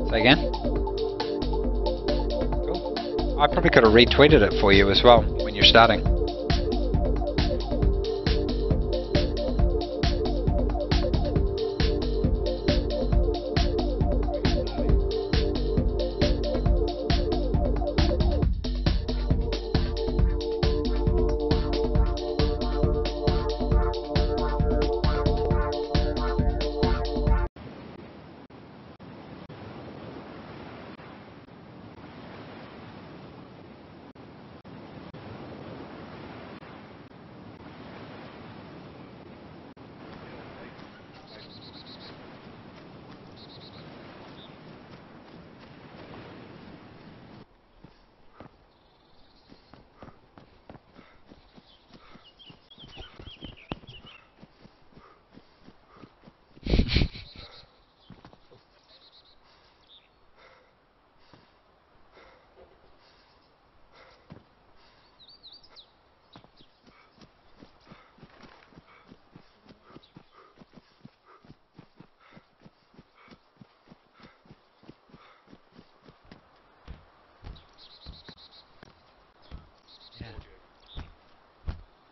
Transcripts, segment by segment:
Say again? Cool. I probably could have retweeted it for you as well when you're starting.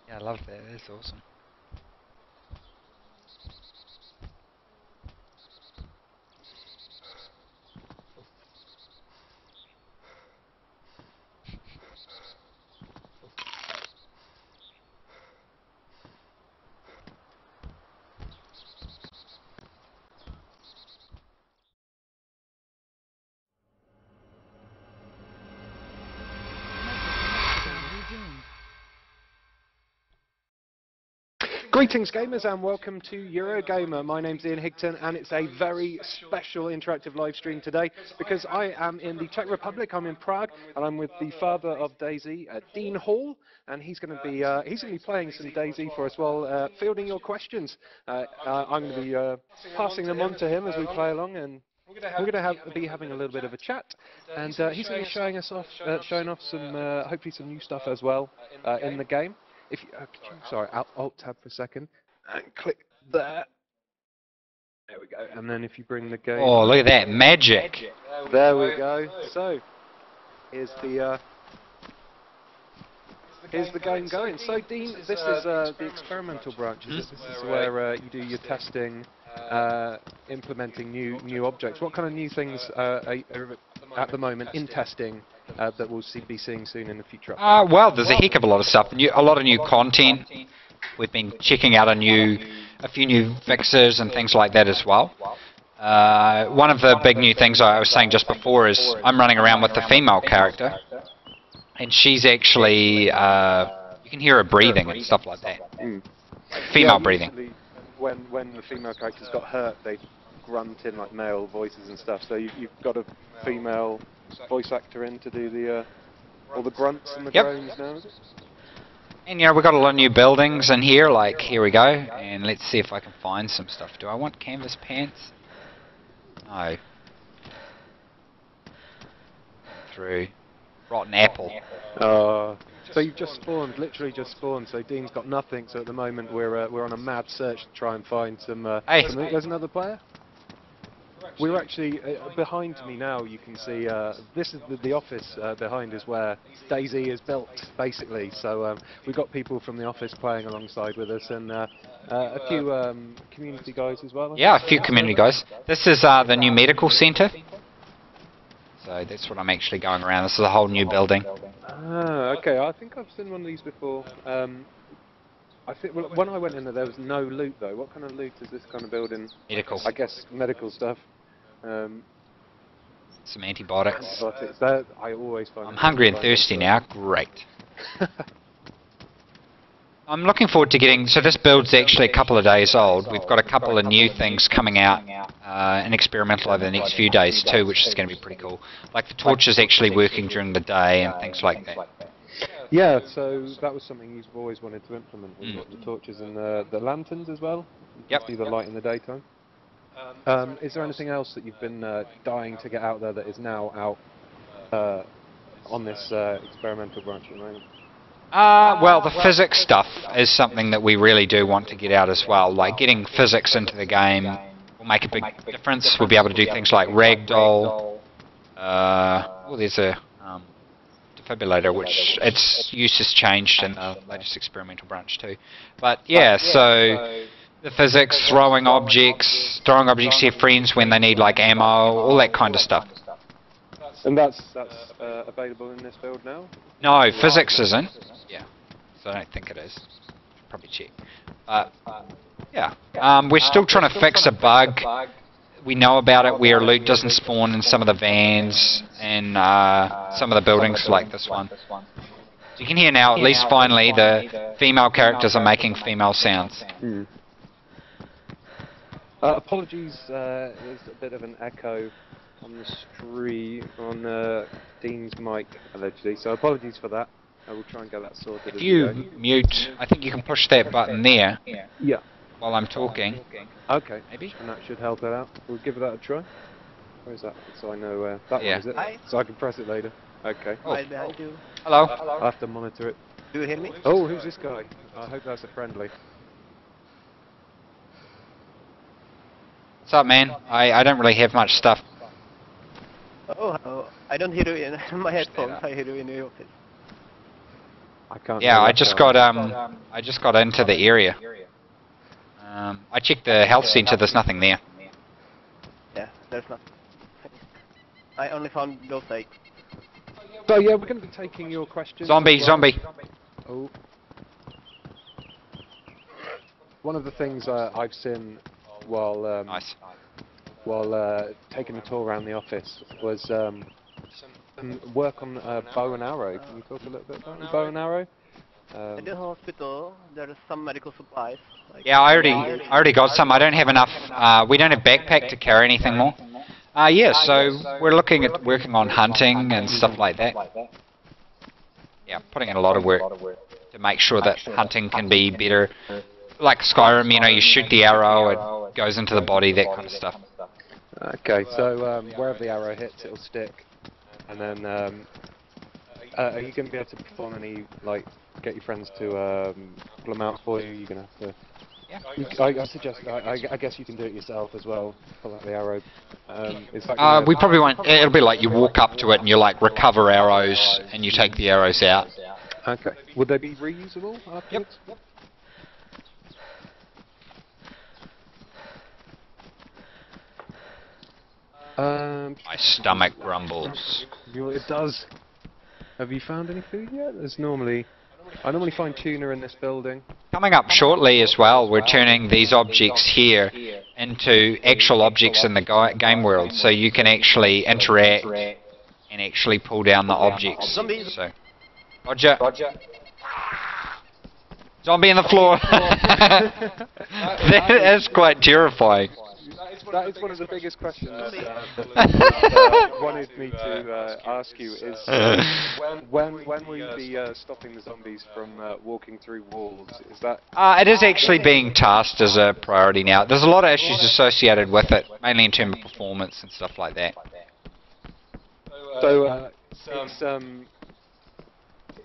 Yeah, I love that. That's awesome. Greetings gamers and welcome to Eurogamer. My name's Ian Higton and it's a very special interactive live stream today because I am in the Czech Republic. I'm in Prague and I'm with the father of DayZ, Dean Hall, and he's going to be playing some DayZ for us while fielding your questions. I'm going to be passing them on to him as we play along, and we're going to be having a little bit of a chat, and he's going to be showing off some hopefully some new stuff as well in the game. If you, sorry, Alt Tab for a second, and click there. There we go. And then if you bring the game. Oh, look at that magic! There we go. So here's the game going. So Dean, this is the experimental branch. This is where you do your testing, implementing new objects. What kind of new things are at the moment in testing that we'll be seeing soon in the future? Well, there's a heck of a lot of stuff. A lot of new content. We've been checking out a few new fixes and things like that as well. One of the big new things I was saying just before is I'm running around with the female character, and she's actually you can hear her breathing and stuff like that. Female breathing. When the female characters got hurt, they grunt in like male voices and stuff. So you've got a female voice actor in to do all the grunts and the groans now. And we've got a lot of new buildings in here, like here we go, and let's see if I can find some stuff. Do I want canvas pants? No. Through. Rotten apple. So you've just spawned, literally just spawned, so Dean's got nothing, so at the moment we're on a mad search to try and find some... There's another player? We're actually, behind me now you can see, this is the office behind is where DayZ is built, basically. So we've got people from the office playing alongside with us, and a few community guys as well. Yeah, a few community guys. This is the new medical centre. So that's what I'm actually going around. This is a whole new building. Okay, I think I've seen one of these before. I think when I went in there was no loot though. What kind of loot is this kind of building? Medical. I guess medical stuff. Some antibiotics. That I always find. I'm hungry and thirsty now. Great. I'm looking forward to getting... So this build's actually a couple of days old. We've got a couple of new things coming out in experimental over the next few days too, which is going to be pretty cool. Like the torch is actually working during the day and things like that. Yeah, so that was something you've always wanted to implement, the torches and the lanterns as well. Yep. See the light in the daytime. Is there anything else that you've been dying to get out there that is now out on this experimental branch at the moment? Well, the physics stuff is something that we really do want to get out as well. Like getting physics into the game will make a big difference. We'll be able to do things like ragdoll. There's a defibrillator, which its use has changed in the latest experimental branch too. But yeah, so the physics, throwing objects to your friends when they need like ammo, all that kind of stuff. And that's available in this build now? No, physics isn't. Yeah, so I don't think it is. Probably check. But yeah, we're still trying to fix a bug. We know about it where loot doesn't spawn in some of the vans and some of the buildings like this one. So you can hear now, at least finally, the female characters are making female sounds. Apologies, there's a bit of an echo on the stream, on Dean's mic, allegedly, so apologies for that. I will try and get that sorted. If you mute, I think you can push that button there. Yeah. While I'm talking. Okay. Maybe? And that should help it out. We'll give that a try. Where is that? So I know that one, is it? Hi. So I can press it later. Okay. Oh. Hi, behind you. Hello. I'll have to monitor it. Do you hear me? Oh, who's this guy? I hope that's a friendly. What's up, man? I don't really have much stuff. Oh, I don't hear you in my headphones. I hear you in your office. I can't. Yeah, I just got into the area. I checked the health center. There's nothing there. Yeah, there's nothing. I only found those 8. So yeah, we're going to be taking your questions. Zombie. Oh. One of the things I've seen while Nice. while taking a tour around the office was some work on bow and arrow. Can you talk a little bit about the bow and arrow? In the hospital, there are some medical supplies. Like Yeah, I already got some. I don't have enough. We don't have backpack to carry anything more. Yeah, so we're looking at working on hunting and stuff like that. Yeah, putting in a lot of work to make sure that hunting can be better. Like Skyrim, you know, you shoot the arrow, it goes into the body, that kind of stuff. Okay, so wherever the arrow hits, it'll stick. And then, are you going to be able to perform any, like, get your friends to pull them out for you? You're going to have to... Yeah. I suggest, I guess you can do it yourself as well, pull out the arrow. We probably won't, it'll be like you walk up to it and you like recover arrows and you take the arrows out. Okay. Would they be reusable afterwards? Yep. My stomach grumbles. It does. Have you found any food yet? I normally find tuna in this building. Coming up shortly as well, we're turning these objects here into actual objects in the game world, so you can actually interact and actually pull down the objects. So, Roger. Zombie in the floor. That is quite terrifying. That is one of the biggest questions that wanted me to ask you is when will you be stopping the zombies from walking through walls? Is that? It is actually being tasked as a priority now. There's a lot of issues associated with it, mainly in terms of performance and stuff like that. So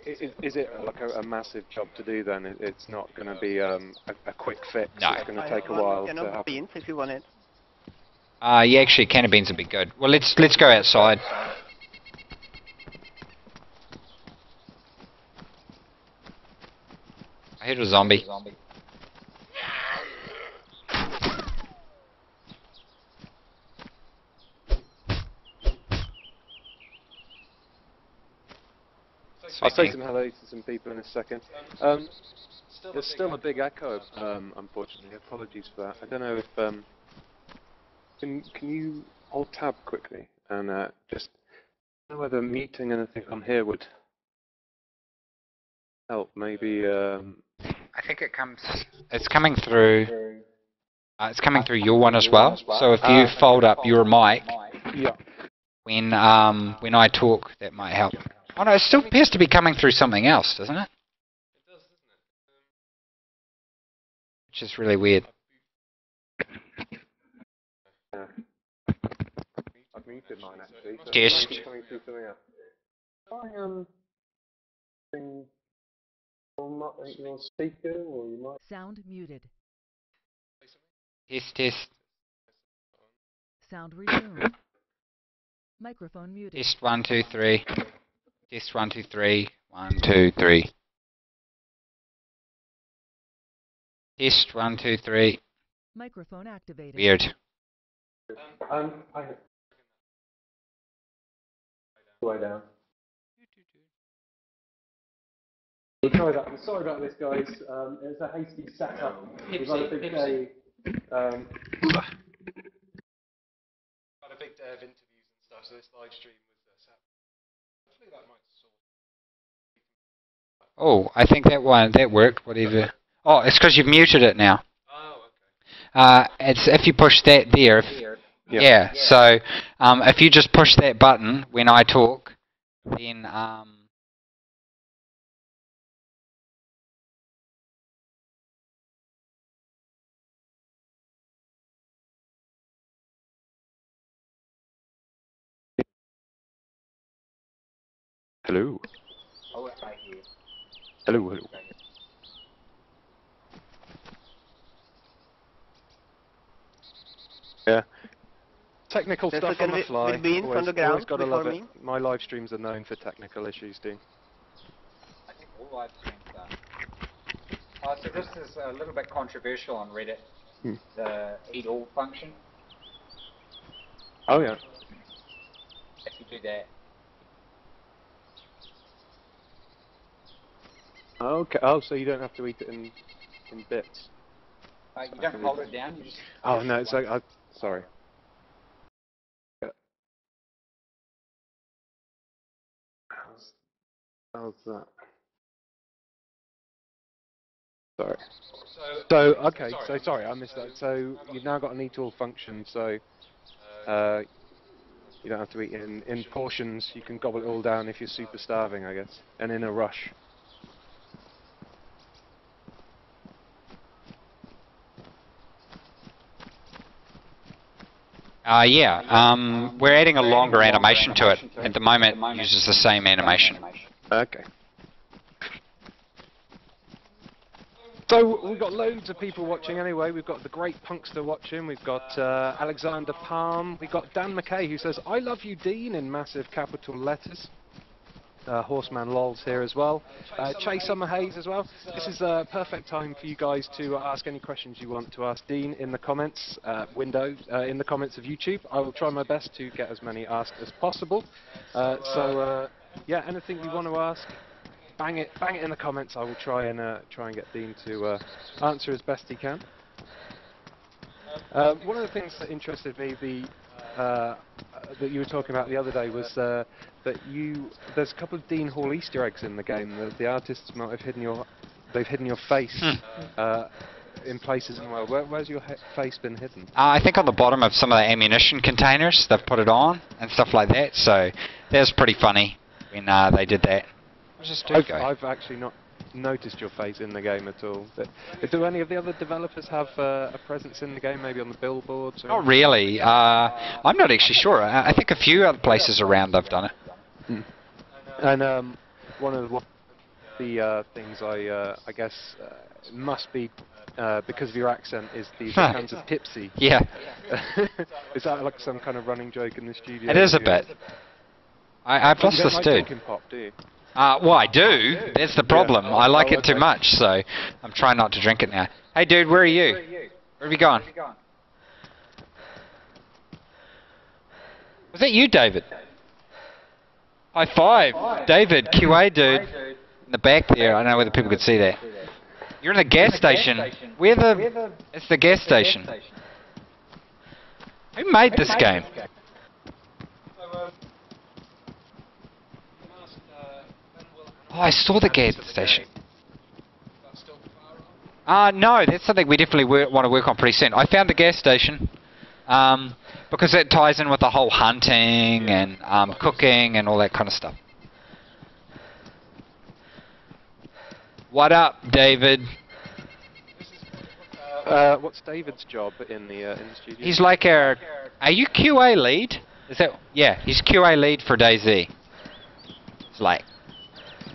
is it like a massive job to do then? It's not going to be a quick fix. No. It's going to take a while to happen. beans if you want it. Yeah, actually, a can of beans would be good. Well, let's go outside. I heard a zombie. I'll say some hello to some people in a second. There's still a big echo, unfortunately. Apologies for that. I don't know if can you hold tab quickly and just I don't know whether muting anything on here would help. Maybe. I think it's coming through. It's coming through your one as well. So if you fold up your mic, yeah. when I talk, that might help. Oh no, it still appears to be coming through something else, doesn't it? It does, doesn't it? Which is really weird. Yeah. I've muted mine actually. So Test. it's coming through something else. Thing on your speaker, or you might. Sound muted. Test. sound resumed. Microphone muted. Test 1 2 3. Test 1 2 3. 1 2 3. Test 1 2 3. Microphone activated. Weird. Way down. We'll try that. I'm sorry about this, guys. It's a hasty setup. We've had a big day. Had a big day of interviews and stuff, so this live stream was set. Hopefully that might sort. Oh, I think that worked. Whatever. Oh, it's because you've muted it now. Oh, okay. It's if you push that there. Yeah. So if you just push that button when I talk, then Hello. Oh, I hear. Hello, hello. Yeah. Technical There's stuff on the fly. Bean from the ground Always gotta love before it. My live streams are known for technical issues, Dean. I think all live streams are. So this is a little bit controversial on Reddit. The eat all function. Oh yeah. If you do that. Okay. Oh, so you don't have to eat it in bits. You don't hold it down. You just. Oh no, it's like sorry. How's that? Sorry. So okay, so sorry, I missed that. So you've now got an eat all function, so you don't have to eat in portions. You can gobble it all down if you're super starving, I guess, and in a rush. We're adding a longer animation to it. At the moment, it uses the same animation. Okay. So we've got loads of people watching anyway. We've got the great Punkster watching. We've got Alexander Palm. We've got Dan McKay who says, "I love you, Dean," in massive capital letters. Horseman Lols here as well. Chase Summerhays as well. This is a perfect time for you guys to ask any questions you want to ask Dean in the comments window, in the comments of YouTube. I will try my best to get as many asked as possible. Yeah, anything you want to ask, bang it in the comments. I will try and get Dean to answer as best he can. One of the things that interested me, that you were talking about the other day was that there's a couple of Dean Hall Easter eggs in the game. The artists might have hidden your face in places in the world. Where's your face been hidden? I think on the bottom of some of the ammunition containers, they've put it on and stuff like that. So that was pretty funny when they did that. I've actually not noticed your face in the game at all. But do any of the other developers have a presence in the game, maybe on the billboards? Or Not really. I'm not actually sure. I think a few other places around have done it. And one of the things I guess must be because of your accent is the cans of Pepsi. Yeah. Is that like some kind of running joke in the studio? It is a bit. I've lost You don't this like dude. Pumpkin Pop, do you? Well, I do. That's the problem. Yeah. I like it too Okay. much, so I'm trying not to drink it now. Hey, dude, where are you? Where have you gone? Was that you, David? High five. David, QA dude. In the back there. I don't know whether people could see that. You're in the gas station. It's the gas station. Who made this game? Oh, I saw the gas station. No, that's something we definitely want to work on pretty soon. I found the gas station because it ties in with the whole hunting and cooking and all that kind of stuff. What up, David? What's David's job in the studio? He's like our... Are you QA lead? Is that... Yeah, he's QA lead for DayZ. It's like...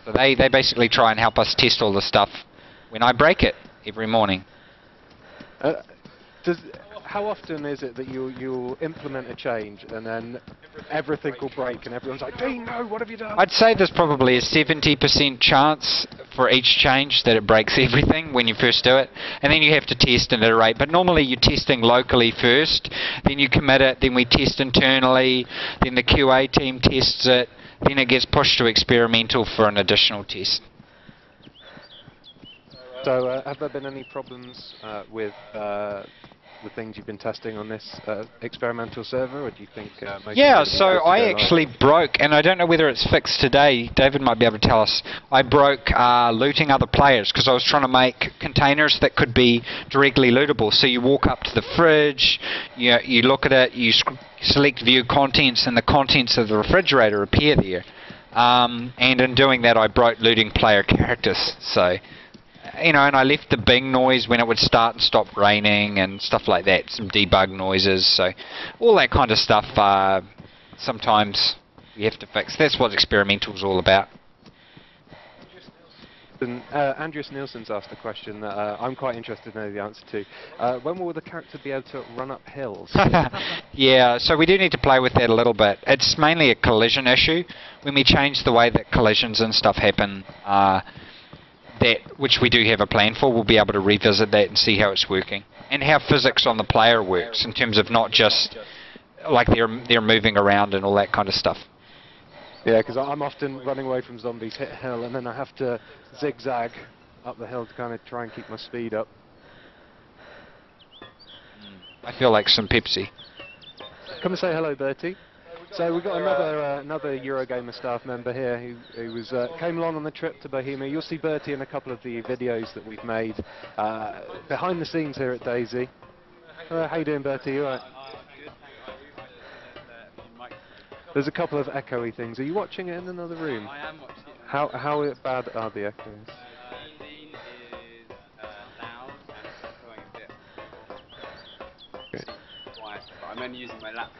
So they basically try and help us test all the stuff when I break it every morning. how often is it that you'll implement a change and then everything will break and everyone's like, Dean, no, what have you done? I'd say there's probably a 70% chance for each change that it breaks everything when you first do it, and then you have to test and iterate. But normally you're testing locally first, then you commit it, then we test internally, then the QA team tests it, then it gets pushed to experimental for an additional test. So have there been any problems with the things you've been testing on this experimental server, or do you think most Yeah, of it is so good to I go actually live? broke, and I don't know whether it's fixed today, David might be able to tell us, I broke looting other players, because I was trying to make containers that could be directly lootable. So you walk up to the fridge, you look at it, you select view contents, and the contents of the refrigerator appear there. And in doing that I broke looting player characters, so... You know, and I left the bing noise when it would start and stop raining and stuff like that, some debug noises, so all that kind of stuff sometimes you have to fix. That's what experimental's all about. And, Andreas Nielsen's asked a question that I'm quite interested to know the answer to. When will the character be able to run up hills? Yeah, so we do need to play with that a little bit. It's mainly a collision issue. When we change the way that collisions and stuff happen, which we do have a plan for, we'll be able to revisit that and see how it's working, and how physics on the player works in terms of not just like they're moving around and all that kind of stuff. Yeah, because I'm often running away from zombies, hit a hill, and then I have to zigzag up the hill to kind of try and keep my speed up. I feel like some Pepsi. Come and say hello, Bertie. So we've got another Eurogamer staff member here who came along on the trip to Bohemia. You'll see Bertie in a couple of the videos that we've made behind the scenes here at DayZ. How you doing, Bertie? You alright? There's a couple of echoey things. Are you watching it in another room? I am watching it. How bad are the echoes? Dean is loud and echoing a bit. Okay. Quiet, but I'm only using my laptop.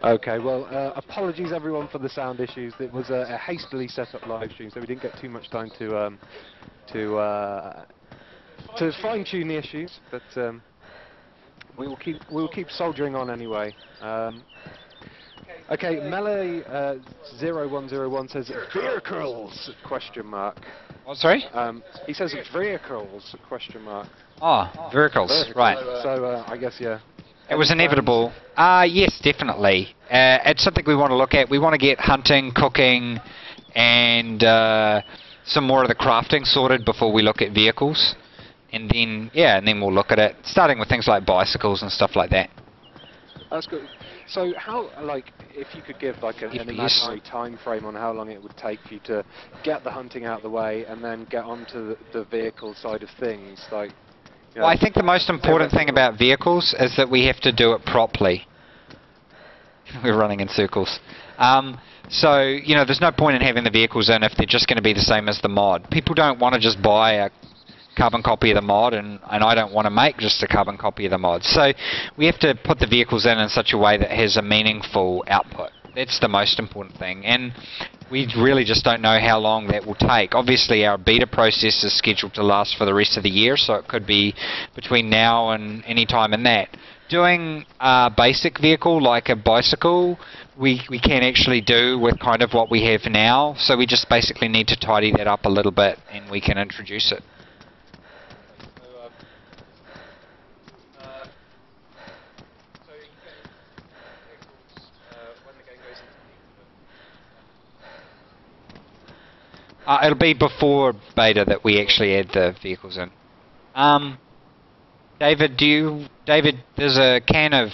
Okay, well, apologies everyone for the sound issues. It was a hastily set up live stream, so we didn't get too much time to fine-tune the issues, but we will keep soldiering on anyway. Okay, Melee 0101 says vehicles ? Oh, sorry? He says vehicles ? Oh, vehicles, right. So I guess yeah. It was inevitable. Yes, definitely. It's something we want to look at. We want to get hunting, cooking, and some more of the crafting sorted before we look at vehicles. And then, yeah, and then we'll look at it, starting with things like bicycles and stuff like that. That's good. So how, like, if you could give like an imaginary time frame on how long it would take for you to get the hunting out of the way and then get onto the vehicle side of things, like. Well, I think the most important thing about vehicles is that we have to do it properly. We're running in circles. So, you know, there's no point in having the vehicles in if they're just going to be the same as the mod. People don't want to just buy a carbon copy of the mod, and I don't want to make just a carbon copy of the mod. So we have to put the vehicles in such a way that has a meaningful output. That's the most important thing, and we really just don't know how long that will take. Obviously our beta process is scheduled to last for the rest of the year, so it could be between now and any time in that. Doing a basic vehicle like a bicycle, we can actually do with kind of what we have now, so we just basically need to tidy that up a little bit and we can introduce it. It'll be before beta that we actually add the vehicles in. David, there's a can of...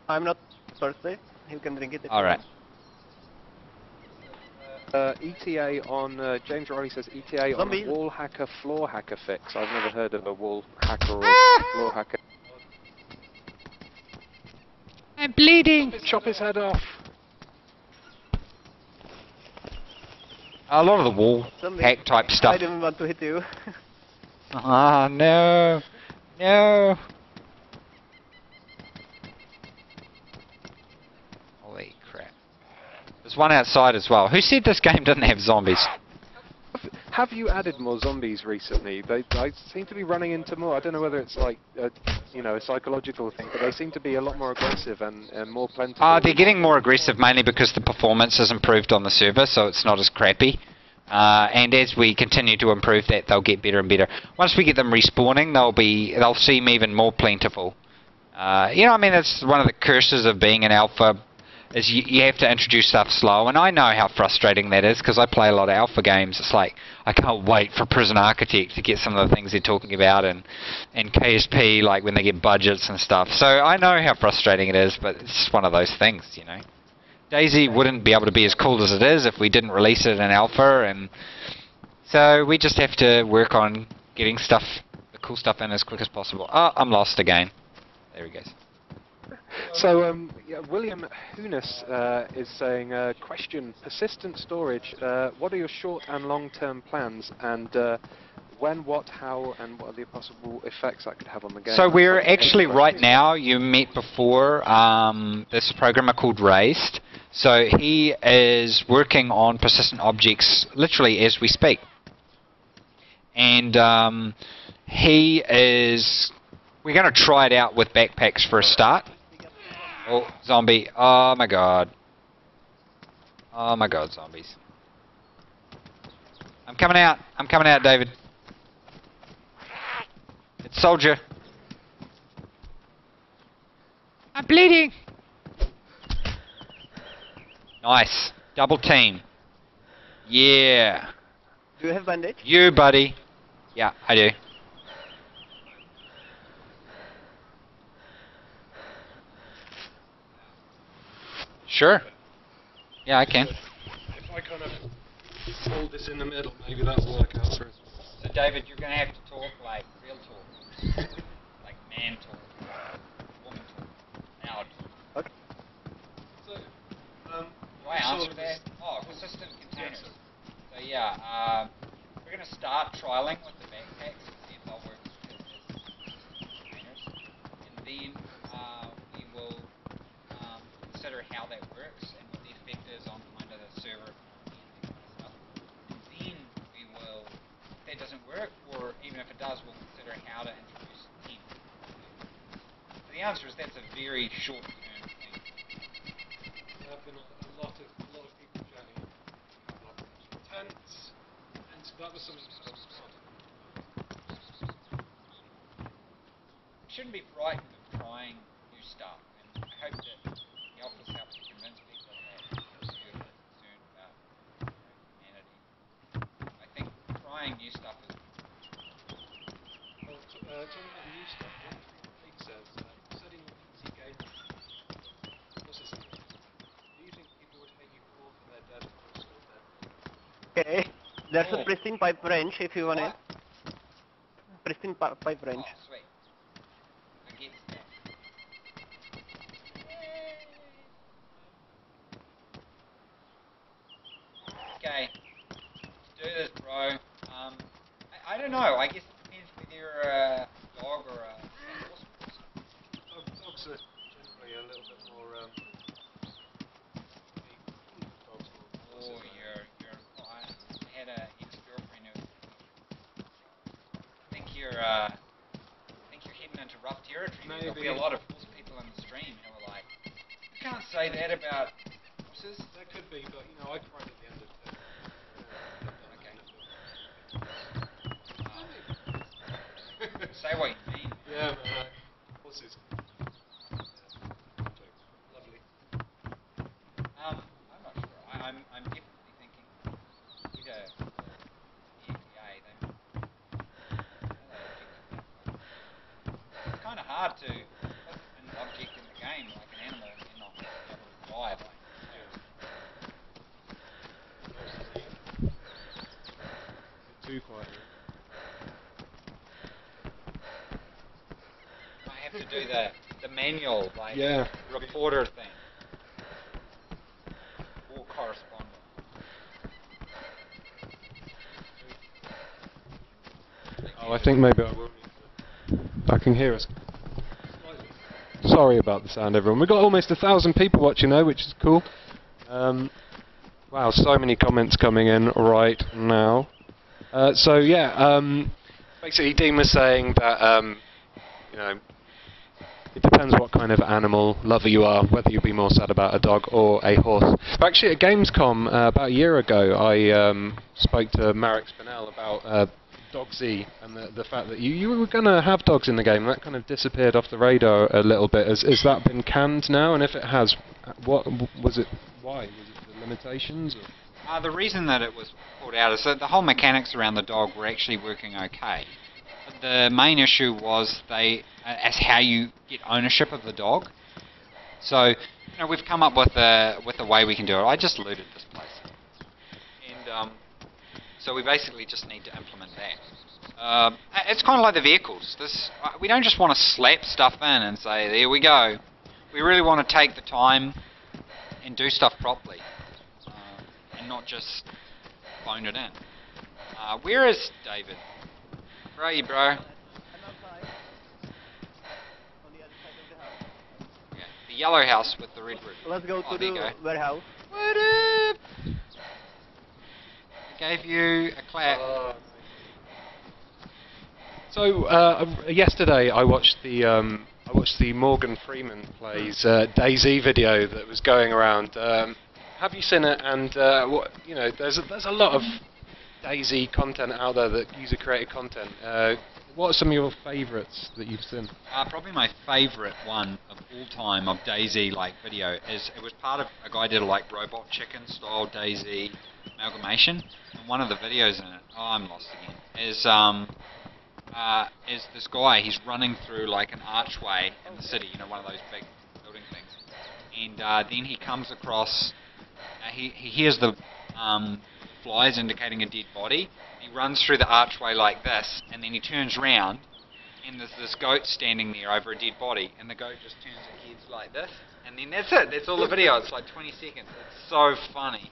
I'm not thirsty. You can drink it. Alright. ETA on, James Riley says ETA on a wall hacker, floor hacker fix. I've never heard of a wall hacker or floor hacker. I'm bleeding! Chop his head off! A lot of the wall hack type stuff. I didn't want to hit you. Ah, no. No. Holy crap. There's one outside as well. Who said this game didn't have zombies? Have you added more zombies recently? I seem to be running into more. I don't know whether it's like a psychological thing, but they seem to be a lot more aggressive and more plentiful. They're getting more aggressive mainly because the performance has improved on the server, so it's not as crappy. And as we continue to improve that, they'll get better and better. Once we get them respawning, they'll seem even more plentiful. I mean, that's one of the curses of being an alpha, is you have to introduce stuff slow, and I know how frustrating that is, because I play a lot of alpha games. It's like, I can't wait for Prison Architect to get some of the things they're talking about, and KSP, like when they get budgets and stuff. So I know how frustrating it is, but it's just one of those things, DayZ wouldn't be able to be as cool as it is if we didn't release it in alpha, and so we just have to work on getting the cool stuff in as quick as possible. Oh, I'm lost again. There he goes. So, William Hunis is saying, question, persistent storage, what are your short and long-term plans, and when, what, how, and what are the possible effects that could have on the game? So we're actually, right now, you met before, this programmer called DayZ. So he is working on persistent objects literally as we speak. And we're going to try it out with backpacks for a start. Oh, zombie. Oh my god. Oh my god, zombies. I'm coming out. I'm coming out, David. It's soldier. I'm bleeding. Nice. Double team. Yeah. Do you have bandage? You, buddy. Yeah, I do. Sure. Yeah, I can. If I kind of hold this in the middle, maybe that'll work out for us. So, David, you're going to have to talk like real talk. Like man talk. Woman talk. Loud. Okay. So, do I answer that? Oh, persistent containers. So, yeah, we're going to start trialing with the backpacks and see if they'll work as containers. And then we will consider how that works and what the effect is on kind of the server and that kind of stuff. And then we will, if that doesn't work, or even if it does, we'll consider how to introduce team. So the answer is that's a very short-term thing. there have been a lot of people joining. Tents, and that was something to You shouldn't be frightened of trying new stuff, and I hope that the alphas help to convince people that you're concerned about humanity. I think trying new stuff is... Well, talking about new stuff, Craig says, setting up PC game. What's this thing? Do you think people would hate you more for their dead or still dead? Okay. There's Oh. a pristine pipe wrench if you want it. What? Pristine pipe wrench. Oh, sweet. I get that. Okay. Let's do this, bro. I don't know. I guess it depends whether you're a dog or a horse. Dogs are generally a little bit more, dogs more Oh, I had an ex-girlfriend who. I think you're heading into rough territory. There'll be a lot of horse people in the stream who are like, you can't say that about horses. That could be, but I cried at the end of it. Say what you mean. Yeah, man. Horses. Lovely. I'm not sure. I'm definitely thinking either the EPA. It's kind of hard to put an object in the game like an animal and not be able to die. Too quiet. I have to do the manual, like Yeah. reporter thing. War correspondent. Oh, I think maybe I will need to. I can hear us. Sorry about the sound, everyone. We've got almost 1,000 people watching now, which is cool. Wow, so many comments coming in right now. So yeah, basically Dean was saying that you know, it depends what kind of animal lover you are, whether you'd be more sad about a dog or a horse. But actually, at Gamescom about a year ago, I spoke to Marek Spinell about DayZ and the fact that you were going to have dogs in the game. That kind of disappeared off the radar a little bit. Has that been canned now? And if it has, what was it? Why? Was it the limitations? Or? The reason that it was pulled out is that the whole mechanics around the dog were actually working okay. But the main issue was as how you get ownership of the dog. So, you know, we've come up with a way we can do it. I just looted this place, and so we basically just need to implement that. It's kind of like the vehicles. We don't just want to slap stuff in and say, there we go. We really want to take the time and do stuff properly, and not just phone it in. Where is David? Where are you, bro? I'm outside. On the other side of the house. Okay. The yellow house with the red roof. Let's go Oh, to there you the go. warehouse. What up? I gave you a clap. So yesterday I watched the Morgan Freeman plays DayZ video that was going around. Have you seen it? And what you know, there's a lot of DayZ content out there, that user created content. What are some of your favourites that you've seen? Probably my favourite one of all time of DayZ video is it was part of a guy did a robot chicken style DayZ amalgamation, and one of the videos in it, I'm lost again, is this guy. He's running through an archway in the city, you know, one of those big building things, and then he comes across, he hears the flies indicating a dead body. He runs through the archway like this, and then he turns round, and there's this goat standing there over a dead body, and the goat just turns its head like this, and then that's it. That's all the video. It's like 20 seconds. It's so funny.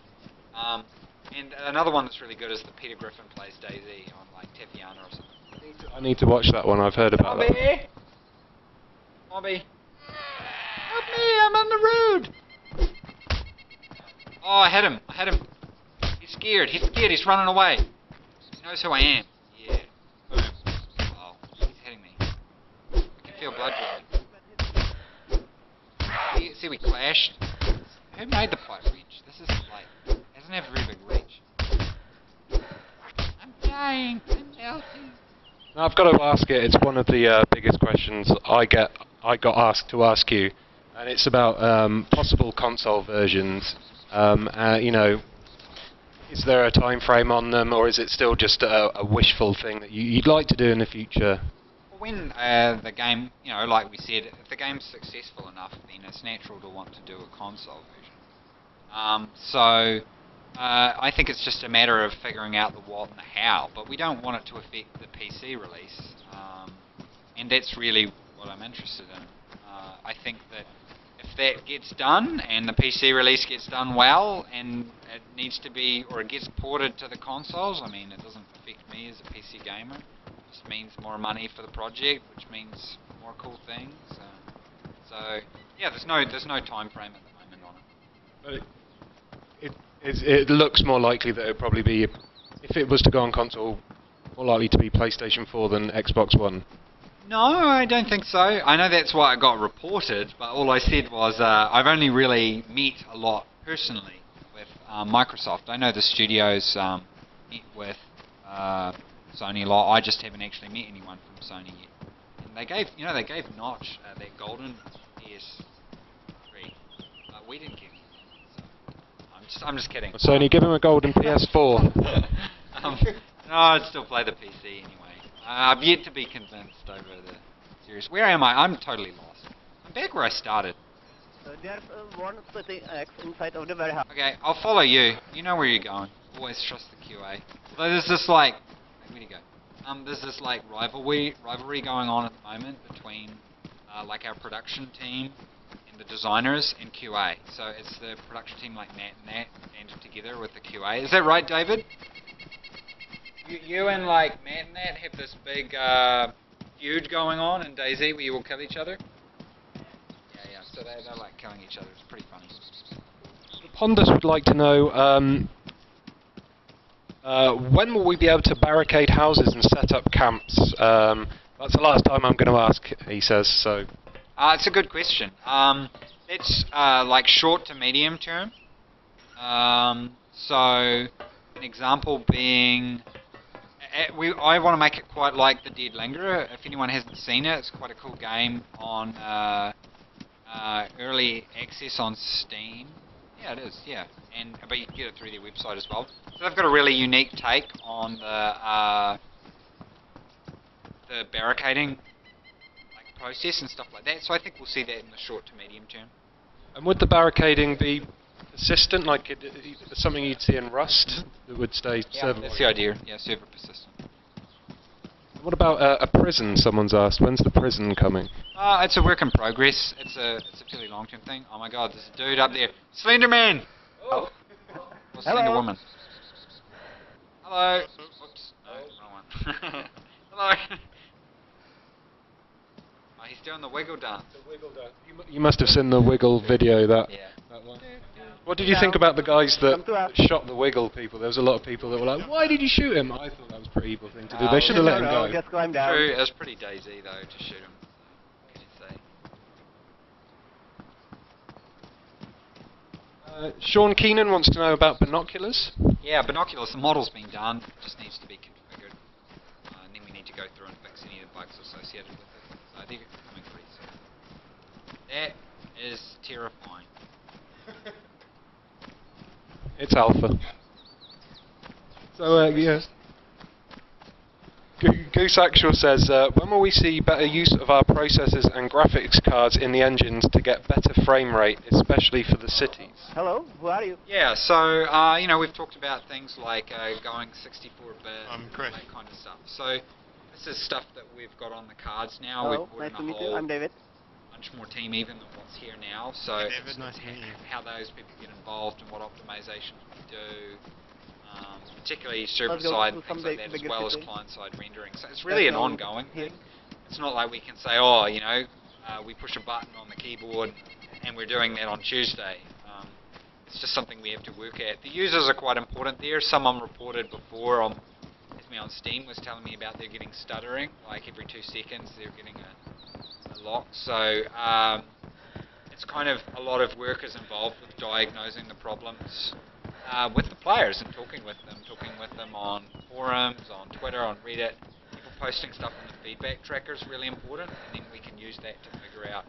And another one that's really good is the Peter Griffin plays DayZ on Tafiana or something. I need to watch that one. I've heard about that. Bobby, help me! I'm on the road. Oh, I hit him. He's scared. He's running away. He knows who I am. Yeah. Boom. Oh, he's hitting me. I can feel blood dripping. See, we clashed. Who made the pipe reach? This is doesn't have a very big reach. I'm dying. I'm melting. Now, I've got to ask it. It's one of the biggest questions I got asked to ask you, and it's about possible console versions. You know, is there a time frame on them, or is it still just a wishful thing that you'd like to do in the future? When the game, you know, like we said, if the game's successful enough, then it's natural to want to do a console version. So I think it's just a matter of figuring out the what and the how, but we don't want it to affect the PC release, and that's really what I'm interested in. I think that if that gets done and the PC release gets done well, and it needs to be, or it gets ported to the consoles, I mean, it doesn't affect me as a PC gamer. It just means more money for the project, which means more cool things. So yeah, there's no time frame at the moment on it. But it looks more likely that it'd probably be, if it was to go on console, more likely to be PlayStation 4 than Xbox One. No, I don't think so. I know that's why it got reported, but all I said was I've only really met a lot personally with Microsoft. I know the studios met with Sony a lot. I just haven't actually met anyone from Sony yet. And they gave Notch that golden PS3. We didn't give him. So I'm just kidding. Sony, give him a golden PS4. No, I'd still play the PC anyway. I've yet to be convinced over the series. Where am I? I'm totally lost. I'm back where I started. There's one sitting inside of the warehouse. Okay, I'll follow you. You know where you're going. Always trust the QA. Although there's this where'd you go? There's this rivalry going on at the moment between our production team and the designers and QA. So it's the production team like Matt and that banded together with the QA. Is that right, David? You and Matt and that have this big feud going on in DayZ where you all kill each other? Yeah, so they're killing each other. It's pretty funny. Pondus would like to know, When will we be able to barricade houses and set up camps? That's the last time I'm going to ask, he says, so... It's a good question. It's like short to medium term. So, an example being... I want to make it quite like the Dead Lingerer. If anyone hasn't seen it, it's quite a cool game on early access on Steam. Yeah, it is. Yeah, but you can get it through their website as well. So they've got a really unique take on the barricading process and stuff like that. So I think we'll see that in the short to medium term. And would the barricading be persistent, like something you'd see in Rust that would stay server? That's the idea. Yeah, server persistent. What about a prison? Someone's asked. When's the prison coming? It's a work in progress. It's a fairly long term thing. Oh my God, there's a dude up there, Slenderman. Oh. Or Slender Woman. Hello. Oops. No, wrong one. Hello. Oh, he's doing the wiggle dance. You must have seen the wiggle video. That one. What did you think about the guys that shot the wiggle people? There was a lot of people that were like, "Why did you shoot him?" I thought that was a pretty evil thing to do. They should have let him go. Just climb down. True, it was pretty DayZ though to shoot him. What can you say? Sean Keenan wants to know about binoculars. Yeah, binoculars. The model's been done. It just needs to be configured, and then we need to go through and fix any of the bugs associated with it. So I think it's coming pretty soon. That is terrifying. It's alpha. So, yes. Goose Actual says, when will we see better use of our processors and graphics cards in the engines to get better frame rate, especially for the cities? Hello, who are you? Yeah, so, we've talked about things like going 64-bit, that kind of stuff. So, this is stuff that we've got on the cards now. Hello, We've nice brought to in meet a you. whole I'm David. bunch more team even than what's here now. So, Hey David, nice to meet you. how those people get involved and what optimizations we do. Particularly server-side and things like that, as well as client-side rendering. So it's really an ongoing thing. It's not like we can say, oh, we push a button on the keyboard and we're doing that on Tuesday. It's just something we have to work at. The users are quite important there. Someone reported before on Steam was telling me about they're getting stuttering, like every 2 seconds they're getting a lock. So it's kind of a lot of work is involved with diagnosing the problems with the players and talking with them on forums, on Twitter, on Reddit. People posting stuff on the feedback tracker is really important, and then we can use that to figure out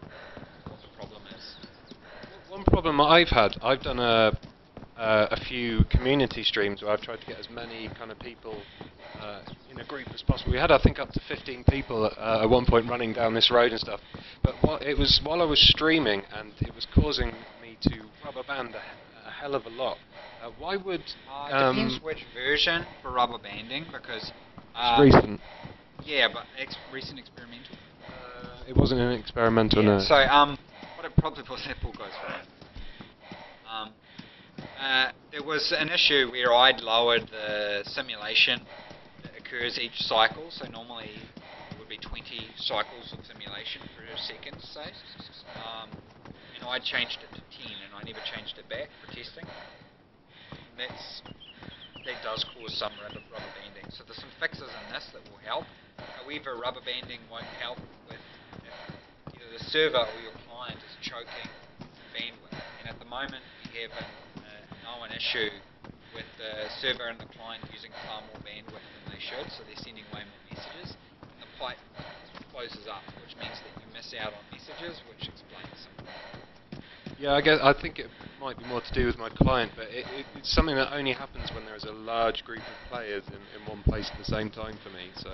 what the problem is. One problem I've had, I've done a few community streams where I've tried to get as many kind of people in a group as possible. We had, I think, up to 15 people at one point running down this road and stuff. But it was while I was streaming, and it was causing me to rubber band a hell of a lot. Why would... depends which version for rubber banding, because... it's recent. Yeah, but recent experimental. It wasn't an experimental, no. So, what it probably was, that Paul goes for. There was an issue where I'd lowered the simulation that occurs each cycle, so normally it would be 20 cycles of simulation per second, say. And I'd changed it to 10, and I never changed it back for testing. That does cause some rubber banding. So there's some fixes in this that will help. However, rubber banding won't help with if either the server or your client is choking bandwidth. And at the moment, we have an issue with the server and the client using far more bandwidth than they should, so they're sending way more messages. And the pipe closes up, which means that you miss out on messages, which explains some. Yeah, I think it might be more to do with my client, but it's something that only happens when there is a large group of players in one place at the same time for me. So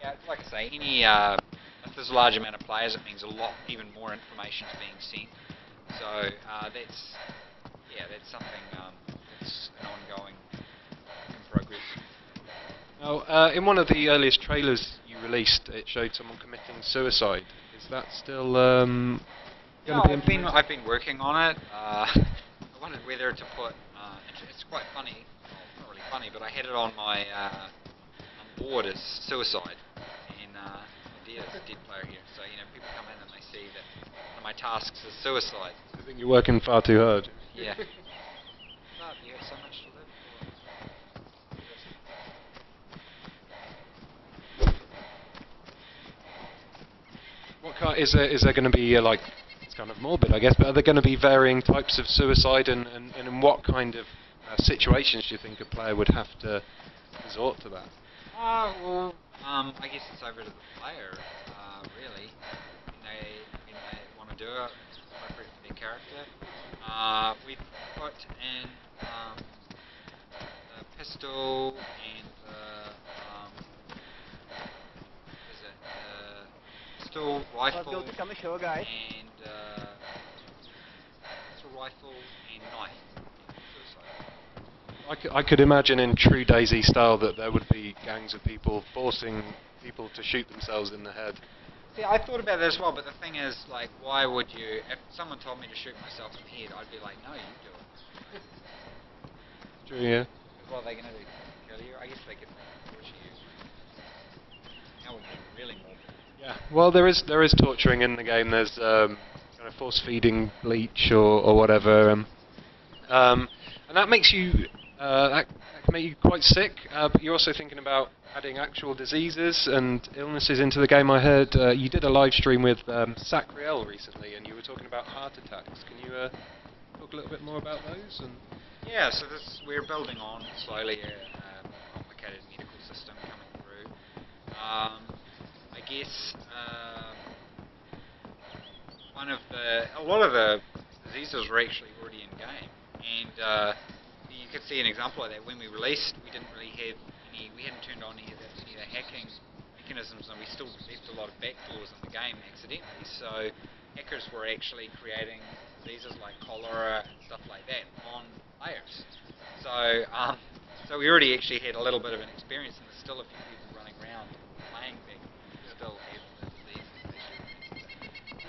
yeah, like I say, if there's a large amount of players, it means even more information is being sent. So that's something that's an ongoing in progress. Now, in one of the earliest trailers you released, it showed someone committing suicide. Is that still going to be implemented? I've been working on it. I wondered whether to put. It's quite funny. Well, not really funny, but I had it on my board as suicide, and there's a dead player here. So people come in and they see that one of my tasks is suicide. I think you're working far too hard. Yeah. No, you have so much to live for. is there going to be like, it's kind of morbid, I guess, but are there going to be varying types of suicide, and in what kind of situations do you think a player would have to resort to that? Well, I guess it's over to the player, really. When they want to do it, it's appropriate for their character. We've put in the pistol and the pistol, rifle, Let's go to come show, guys. and pistol, rifle, and knife. Suicide. I could imagine in true DayZ style that there would be gangs of people forcing people to shoot themselves in the head. See, I thought about that as well, but the thing is, like, why would you? If someone told me to shoot myself in the head, I'd be like, no, you do it. True, yeah. What are they going to do? Kill you? I guess they could torture you. That would be really morbid. Yeah. Well, there is torturing in the game. There's kind of force feeding bleach or whatever, and that makes you that can make you quite sick. But you're also thinking about adding actual diseases and illnesses into the game. I heard you did a live stream with Sacriel recently, and you were talking about heart attacks. Can you talk a little bit more about those? And yeah, so we're building on slowly a complicated medical system coming through. I guess a lot of the diseases were actually already in game, and you could see an example of that when we released. We hadn't turned on any of the hacking mechanisms, and we still left a lot of backdoors in the game accidentally. So hackers were actually creating diseases like cholera and stuff like that on players. So we already actually had a little bit of an experience, and there's still a few people running around playing that still have the diseases.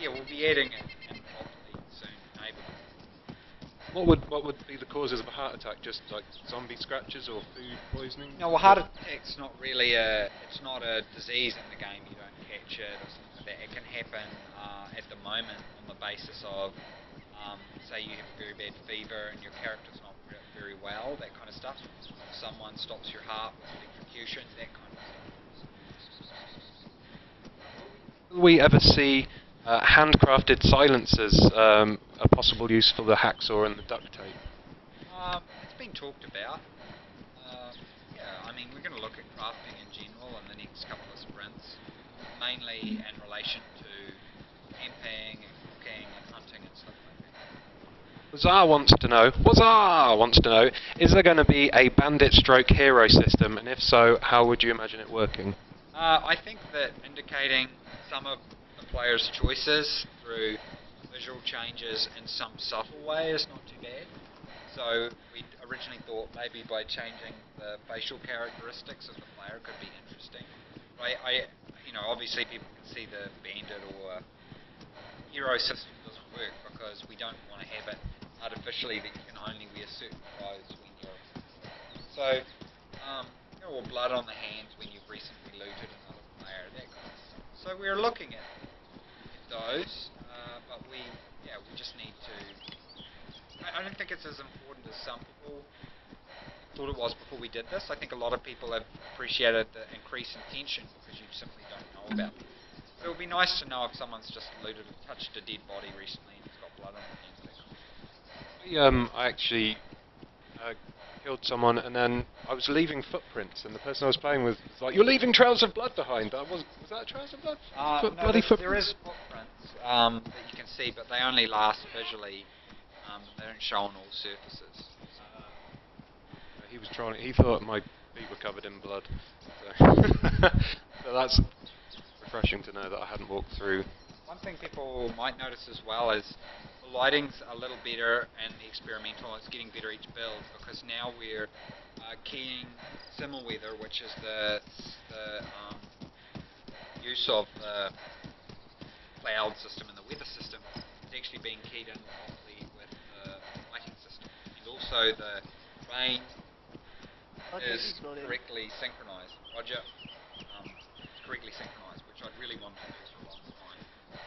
Yeah, we'll be adding it and hopefully soon enable it. what would be the causes of a heart attack? Just like zombie scratches or food poisoning? No, well, heart attack's not really it's not a disease in the game. You don't catch it or something like that. It can happen at the moment on the basis of, say you have a very bad fever and your character's not very well, that kind of stuff. Someone stops your heart with electrocution, that kind of stuff. Will we ever see handcrafted silencers, a possible use for the hacksaw and the duct tape? It's been talked about. Yeah, I mean, we're going to look at crafting in general in the next couple of sprints, mainly in relation to camping and cooking and hunting and stuff like that. Wazar wants to know, is there going to be a bandit stroke hero system, and if so, how would you imagine it working? I think that indicating some of the player's choices through visual changes in some subtle way is not too bad. So we originally thought maybe by changing the facial characteristics of the player could be interesting. Obviously people can see the bandit or hero system doesn't work because we don't want to have it artificially that you can only wear certain clothes when you're... So, or blood on the hands when you've recently looted another player, that kind of stuff. So we're looking at those, but we just need to... I don't think it's as important as some people thought it was before we did this. I think a lot of people have appreciated the increase in tension because you simply don't know about it. It would be nice to know if someone's just touched a dead body recently and it's got blood on the hands. I actually killed someone, and then I was leaving footprints, and the person I was playing with was like, "You're leaving trails of blood behind." Was that trails of blood? Bloody footprints? There is footprints that you can see, but they only last visually. They don't show on all surfaces. He thought my feet were covered in blood. So, so that's refreshing to know that I hadn't walked through. One thing people might notice as well is the lighting's a little better in the experimental. It's getting better each build because now we're keying SimulWeather, which is the use of the cloud system and the weather system. It's actually being keyed in properly with the lighting system, and also the rain is correctly synchronized. Roger, it's correctly synchronized, which I'd really want to do for a long time.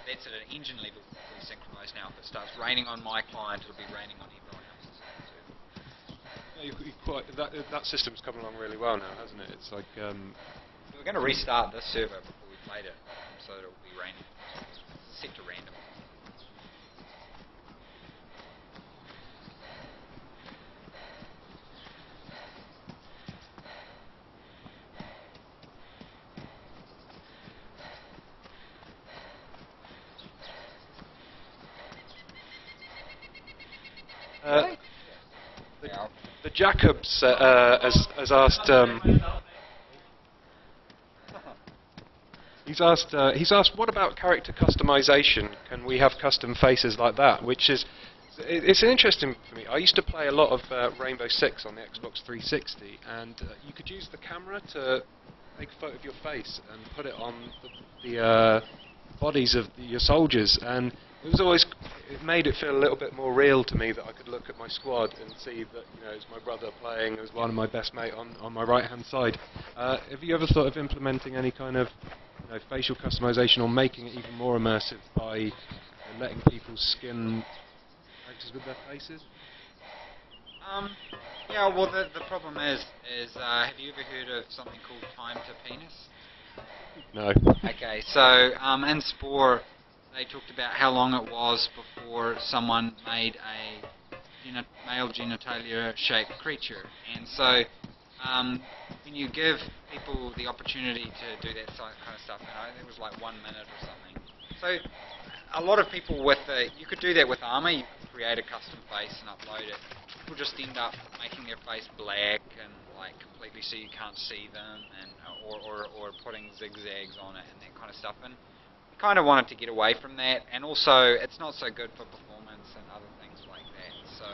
That's at an engine level correctly synchronized now. If it starts raining on my client, it'll be raining on everyone else's server. That system's come along really well now, hasn't it? It's like... We're going to restart this server before we played it, so it'll be raining. set to random. The Jacobs has asked. He's asked, what about character customization? Can we have custom faces like that? Which is, it's interesting for me. I used to play a lot of Rainbow Six on the Xbox 360, and you could use the camera to take a photo of your face and put it on the bodies of your soldiers, and it made it feel a little bit more real to me that I could look at my squad and see that, you know, it's my brother playing as one of my best mate on my right hand side. Have you ever thought of implementing any kind of, you know, facial customization or making it even more immersive by letting people skin actors with their faces? Yeah, well, the problem is have you ever heard of something called time to penis? No. Okay, so in Spore, they talked about how long it was before someone made a male genitalia shaped creature, and so when you give people the opportunity to do that kind of stuff, you know, it was like 1 minute or something. So a lot of people you could do that with armor. You could create a custom face and upload it. People just end up making their face black and like completely so you can't see them, and or putting zigzags on it and that kind of stuff. And we kind of wanted to get away from that, and also it's not so good for performance and other things like that. So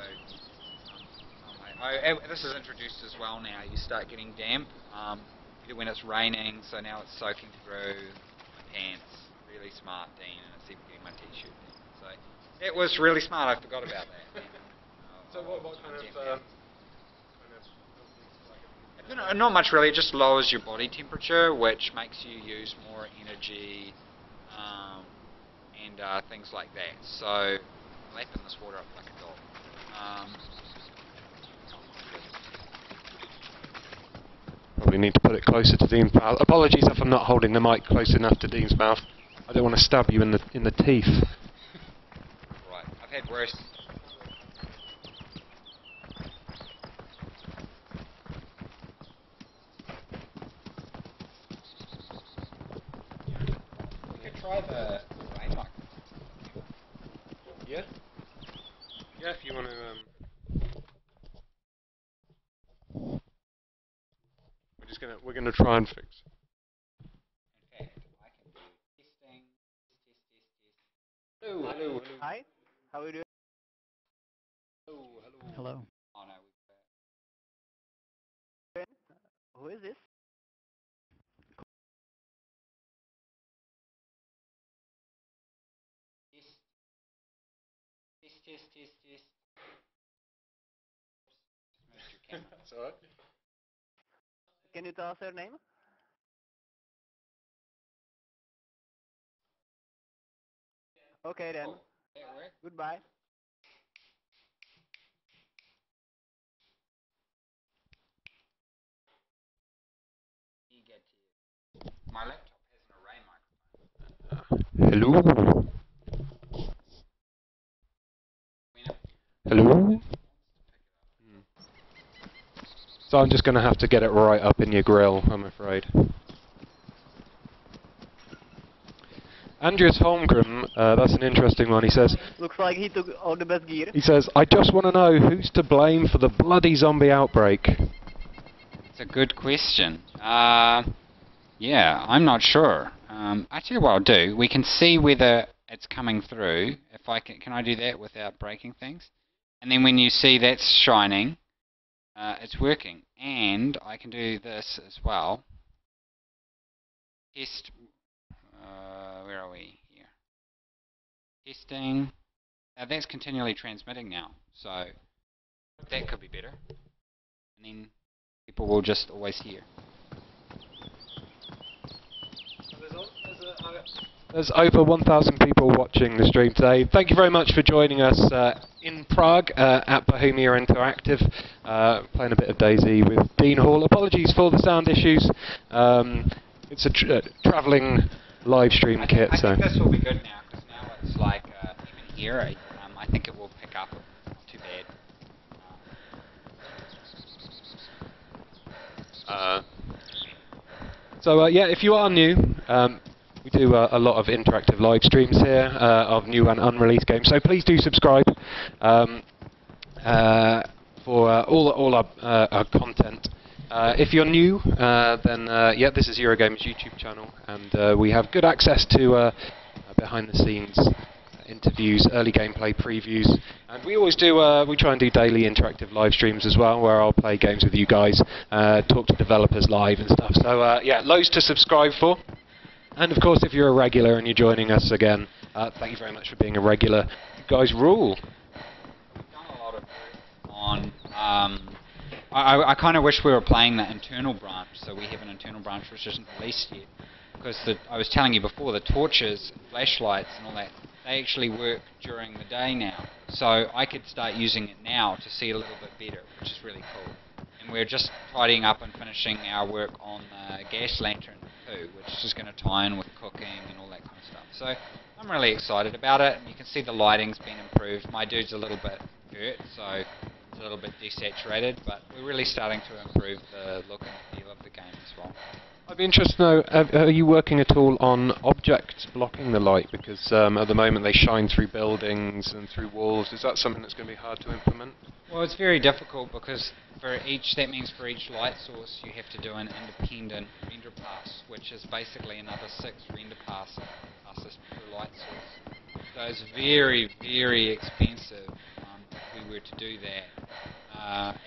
this is introduced as well now. You start getting damp either when it's raining, so now it's soaking through my pants. Really smart, Dean, and it's even getting my t-shirt damp. So it was really smart. I forgot about that. So what kind of not much really. It just lowers your body temperature, which makes you use more energy and things like that. So lapping this water up like a dog. Probably need to put it closer to Dean's mouth. Apologies if I'm not holding the mic close enough to Dean's mouth. I don't want to stab you in the teeth. Right, I've had worse. We could try the rain microphone. Yeah? Yeah, if you want to... We're gonna try and fix. In fact, I can do testing, test. Hello. Hi, how are you doing? Hello. Oh no, Who is this? test. Moved your camera. That's alright. Can you tell us your name? Okay then. Oh, that worked. Goodbye. You get to my laptop has an array microphone. Hello? Hello? So I'm just going to have to get it right up in your grill, I'm afraid. Andreas Holmgren, that's an interesting one. He says, Looks like he took all the best gear. he says, I just want to know who's to blame for the bloody zombie outbreak. It's a good question. Yeah, I'm not sure. I tell you what I'll do. We can see whether it's coming through. If I can I do that without breaking things? And then when you see that's shining, it's working. And I can do this as well. Test. Where are we here? Testing. That's continually transmitting now. So that could be better. And then people will just always hear. There's over 1,000 people watching the stream today. Thank you very much for joining us in Prague at Bohemia Interactive, playing a bit of DayZ with Dean Hall. Apologies for the sound issues. It's a travelling live stream kit. I think this will be good now, because now it's like even here, I think it will pick up. It's too bad. Yeah, if you are new, we do a lot of interactive live streams here of new and unreleased games. So please do subscribe for all our content. If you're new, then yeah, this is Eurogamer's YouTube channel, and we have good access to behind-the-scenes interviews, early gameplay previews, and we always do. We try and do daily interactive live streams as well, where I'll play games with you guys, talk to developers live and stuff. So yeah, loads to subscribe for. And of course, if you're a regular and you're joining us again, thank you very much for being a regular. You guys rule. We've done a lot of work on. I kind of wish we were playing the internal branch, so we have an internal branch which isn't released yet. Because I was telling you before, the torches, flashlights and all that, they actually work during the day now. So I could start using it now to see a little bit better, which is really cool. And we're just tidying up and finishing our work on the gas lantern too, which is going to tie in with cooking and all that kind of stuff. So I'm really excited about it, and you can see the lighting's been improved. My dude's a little bit hurt, so it's a little bit desaturated, but we're really starting to improve the look and feel of the game as well. I'd be interested to know, are you working at all on objects blocking the light? Because at the moment they shine through buildings and through walls. Is that something that's going to be hard to implement? Well, it's very difficult because that means for each light source you have to do an independent render pass, which is basically another 6 render passes per light source. So it's very, very expensive if we were to do that.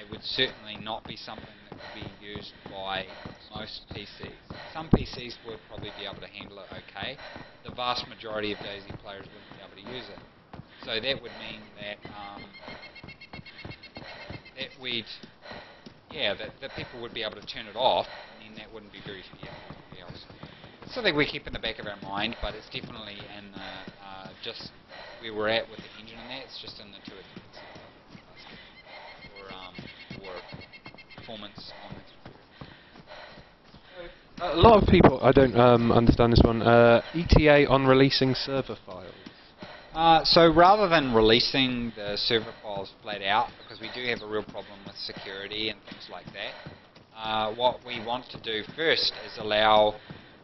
It would certainly not be something that could be used by most PCs. Some PCs would probably be able to handle it okay. The vast majority of DayZ players wouldn't be able to use it. So that would mean that that people would be able to turn it off, and then that wouldn't be very fair for anybody else. It's something we keep in the back of our mind, but it's definitely in the, just where we're at with the engine and that. It's just in the too expensive for performance on the computer. A lot of people, I don't understand this one, ETA on releasing server files. So rather than releasing the server files flat out, because we do have a real problem with security and things like that, what we want to do first is allow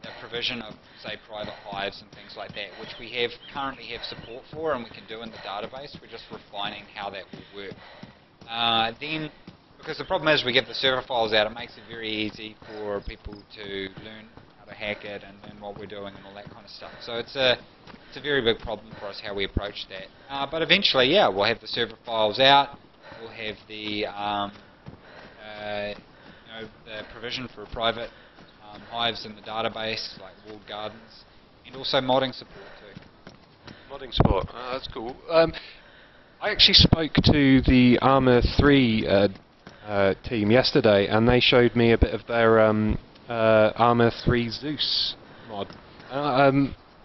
the provision of, say, private hives and things like that, which we currently have support for and we can do in the database. We're just refining how that will work. Then, because the problem is we give the server files out, it makes it very easy for people to learn how to hack it and learn what we're doing and all that kind of stuff. So it's a very big problem for us how we approach that. But eventually, yeah, we'll have the server files out. We'll have the the provision for private hives in the database, like walled gardens, and also modding support too. Modding support, that's cool. I actually spoke to the Arma 3 team yesterday, and they showed me a bit of their Arma 3 Zeus mod. I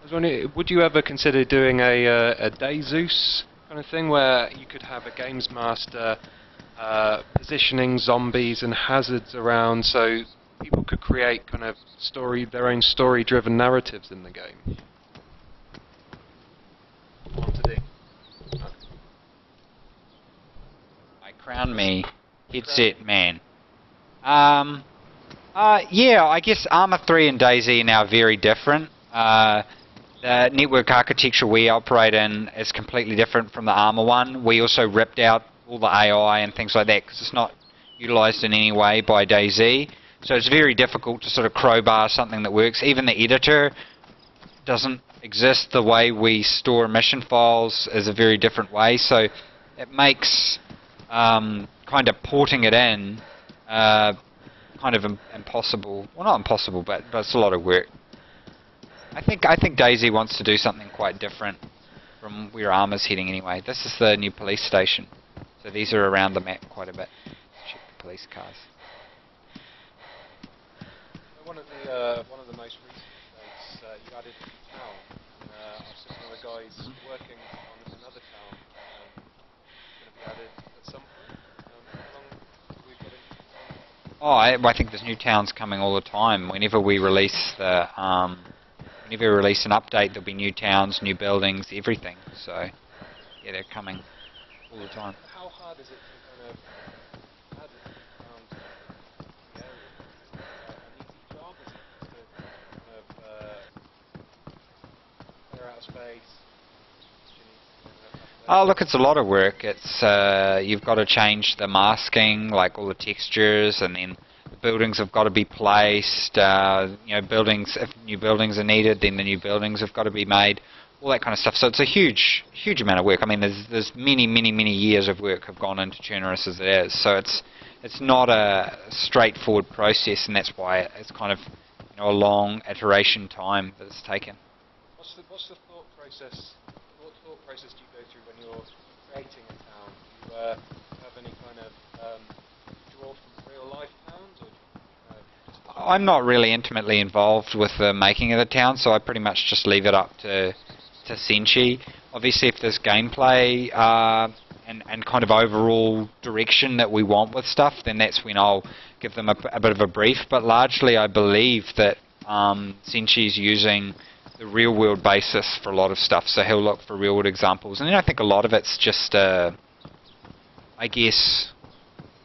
was wondering, would you ever consider doing a DayZeus kind of thing, where you could have a games master positioning zombies and hazards around, so people could create kind of their own story-driven narratives in the game? What to do? Crown me headset man. Yeah, I guess Arma 3 and DayZ are now very different. The network architecture we operate in is completely different from the Arma one. We also ripped out all the AI and things like that because it's not utilized in any way by DayZ. So it's very difficult to sort of crowbar something that works. Even the editor doesn't exist. The way we store mission files is a very different way. So it makes kind of porting it in kind of impossible. Well, not impossible, but it's a lot of work. I think DayZ wants to do something quite different from where Arma's heading anyway. This is the new police station, so these are around the map quite a bit. Check the police cars. One of the most recent updates, you added a new town. I've seen one of the guys working on another town. Going to be added at some point. How long have we got into? Oh, I think there's new towns coming all the time. Whenever we release the whenever we release an update, there'll be new towns, new buildings, everything. So yeah, they're coming all the time. How hard is it to kind of add towns to the area? Is it an easy job? Is it just to kind of clear out space? Oh, look, it's a lot of work. It's you've got to change the masking, like all the textures, and then the buildings have got to be placed. You know, buildings. If new buildings are needed, then the new buildings have got to be made. All that kind of stuff. So it's a huge amount of work. I mean, there's many years of work have gone into Tunerus as it is. So it's not a straightforward process, and that's why it's kind of, you know, a long iteration time that it's taken. What's the thought process? What thought process do you go through when you're creating a town? Do you have any kind of draw from real life towns, or do you, I'm not really intimately involved with the making of the town, so I pretty much just leave it up to Senshi. Obviously, if there's gameplay and kind of overall direction that we want with stuff, then that's when I'll give them a bit of a brief. But largely, I believe that Senshi's using the real-world basis for a lot of stuff, so he'll look for real-world examples. And then I think a lot of it's just, I guess,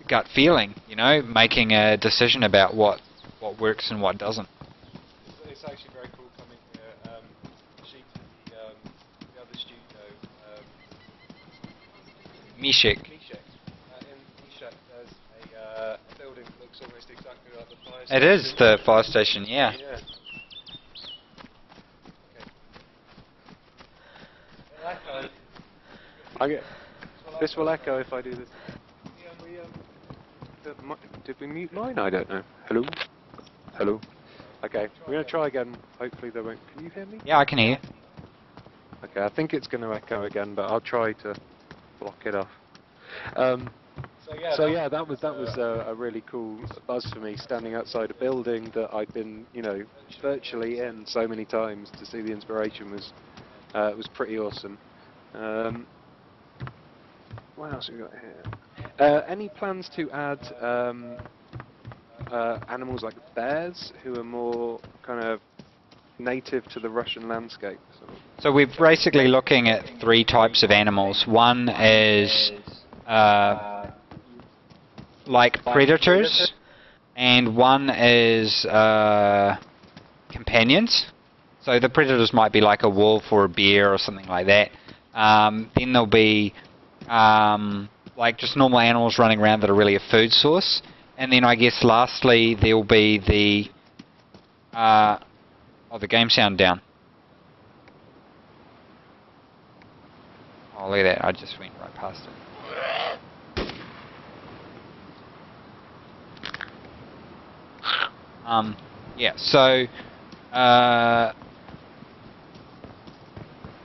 gut feeling, you know, making a decision about what works and what doesn't. It's actually very cool coming here. She to the other studio, Mishek. Mishek. In Mishek, there's a building that looks almost exactly like the fire station. It is the fire station, yeah. Yeah. Okay. This will echo if I do this. Did we mute mine? I don't know. Hello? Hello? Okay, we're going to try again. Hopefully they won't. Can you hear me? Yeah, I can hear you. Okay, I think it's going to echo again, but I'll try to block it off. So yeah, that was a really cool buzz for me, standing outside a building that I'd been, you know, virtually in so many times. To see the inspiration was pretty awesome. What else have we got here? Any plans to add animals like bears, who are more kind of native to the Russian landscape? So we're basically looking at 3 types of animals. One is like predators, and one is companions. So the predators might be like a wolf or a bear or something like that. Then there'll be like just normal animals running around that are really a food source. And then I guess lastly there'll be the the game sound down. Oh, look at that, I just went right past it. Yeah, so bad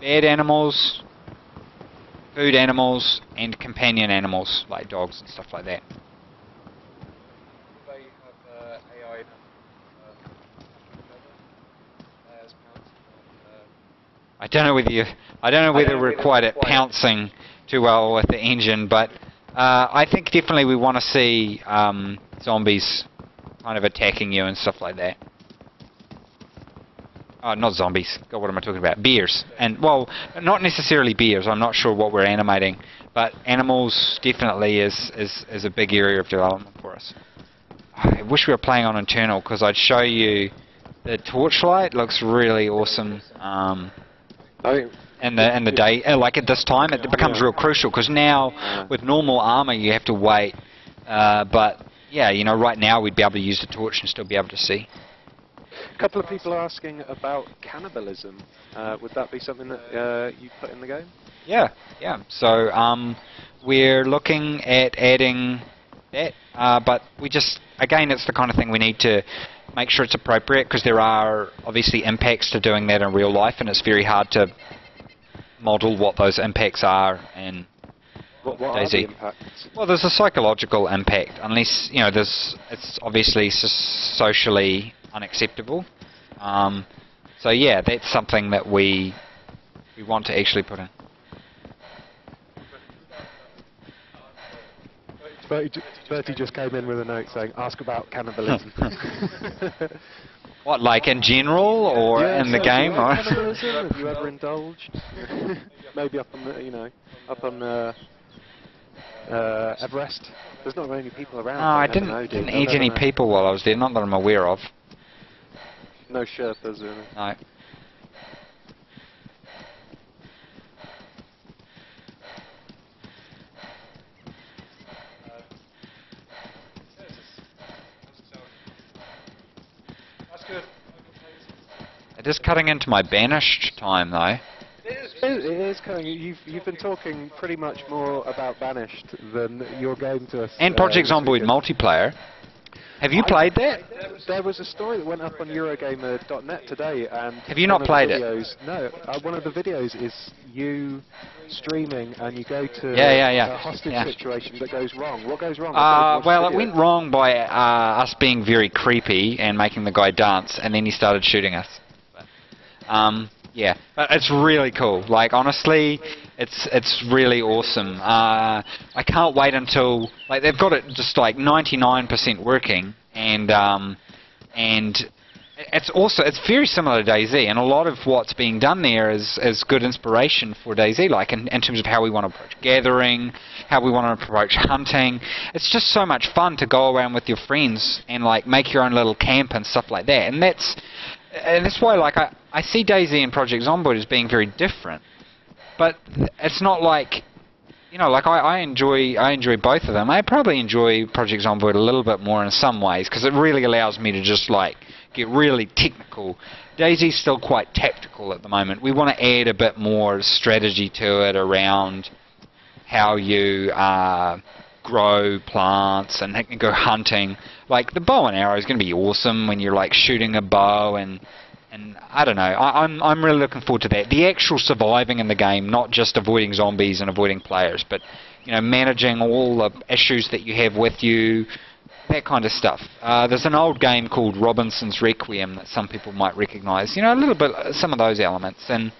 animals, food animals, and companion animals like dogs and stuff like that. They have AI I don't know whether we're quite at pouncing too well with the engine, but I think definitely we want to see zombies kind of attacking you and stuff like that. Not zombies. God, what am I talking about? Bears. And, well, not necessarily bears. I'm not sure what we're animating. But animals definitely is a big area of development for us. I wish we were playing on internal, because I'd show you the torchlight. Looks really awesome. And the day, like at this time, it becomes real crucial, because now with normal armor you have to wait. But yeah, you know, right now we'd be able to use the torch and still be able to see. A couple of people are asking about cannibalism. Would that be something that you put in the game? Yeah. So we're looking at adding that, but we just, again, it's the kind of thing we need to make sure it's appropriate, because there are obviously impacts to doing that in real life, and it's very hard to model what those impacts are in What are DayZ. the impacts? Well, there's a psychological impact, unless, you know, it's obviously socially unacceptable. So yeah, that's something that we want to actually put in. Bertie just came in with a note saying, ask about cannibalism. What, like in general or Yeah, in the so game? do you Or? like cannibalism? Have you ever indulged? Maybe up on the, up on Everest. There's not many people around. No, So I I never know, dude. didn't You'll eat never any know. people while I was there, not that I'm aware of. No Sherpas or anything. No. That's good. It is cutting into my banished time though. It is coming. You've been talking pretty much more about Banished than your game to us. And Project this Zomboid weekend. multiplayer. Have you played that? There was a story that went up on Eurogamer.net today, and Have you not one of the played it? videos, No, one of the videos is you streaming, and you go to Yeah. a hostage Yeah. situation that goes wrong. What goes wrong? I thought Well, you it watched went wrong by us being very creepy and making the guy dance, and then he started shooting us. Yeah, but it's really cool. Like honestly, it's really awesome. I can't wait until like they've got it just like 99% working, and it's very similar to DayZ, and a lot of what's being done there is good inspiration for DayZ, like in terms of how we want to approach gathering, how we want to approach hunting. It's just so much fun to go around with your friends and like make your own little camp and stuff like that, and that's why like I see DayZ and Project Zomboid as being very different, but it's not like, like I enjoy both of them. I probably enjoy Project Zomboid a little bit more in some ways because it really allows me to just like get really technical. DayZ's still quite tactical at the moment. We want to add a bit more strategy to it around how you grow plants and go hunting. Like the bow and arrow is going to be awesome when you're like shooting a bow and I don't know. I'm really looking forward to that. The actual surviving in the game, not just avoiding zombies and avoiding players, but managing all the issues that you have with you, that kind of stuff. There's an old game called Robinson's Requiem that some people might recognise. A little bit some of those elements, and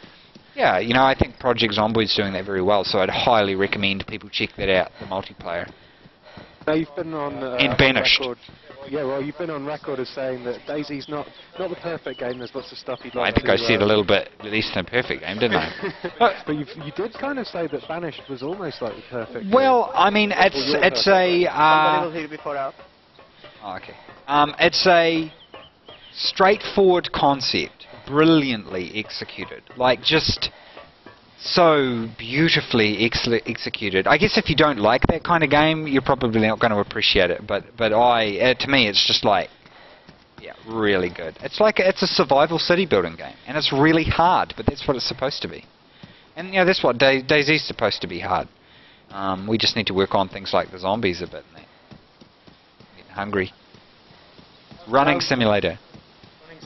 yeah, I think Project Zomboid's doing that very well. So I'd highly recommend people check that out, the multiplayer. Now you've been on And Banished. on record. Yeah, well, you've been on record as saying that DayZ's not the perfect game. There's lots of stuff you'd like I think to, I said a little bit less than a perfect game, didn't I? but you did kind of say that Banished was almost like the perfect game. Well, I mean, it's a Somebody will hit it before out. oh, okay. It's a straightforward concept, brilliantly executed, like just so beautifully executed. I guess if you don't like that kind of game, you're probably not going to appreciate it. But to me, it's just like, yeah, really good. It's a survival city building game, and it's really hard, but that's what it's supposed to be. And that's what DayZ's supposed to be hard. We just need to work on things like the zombies a bit. And getting hungry. Running simulator.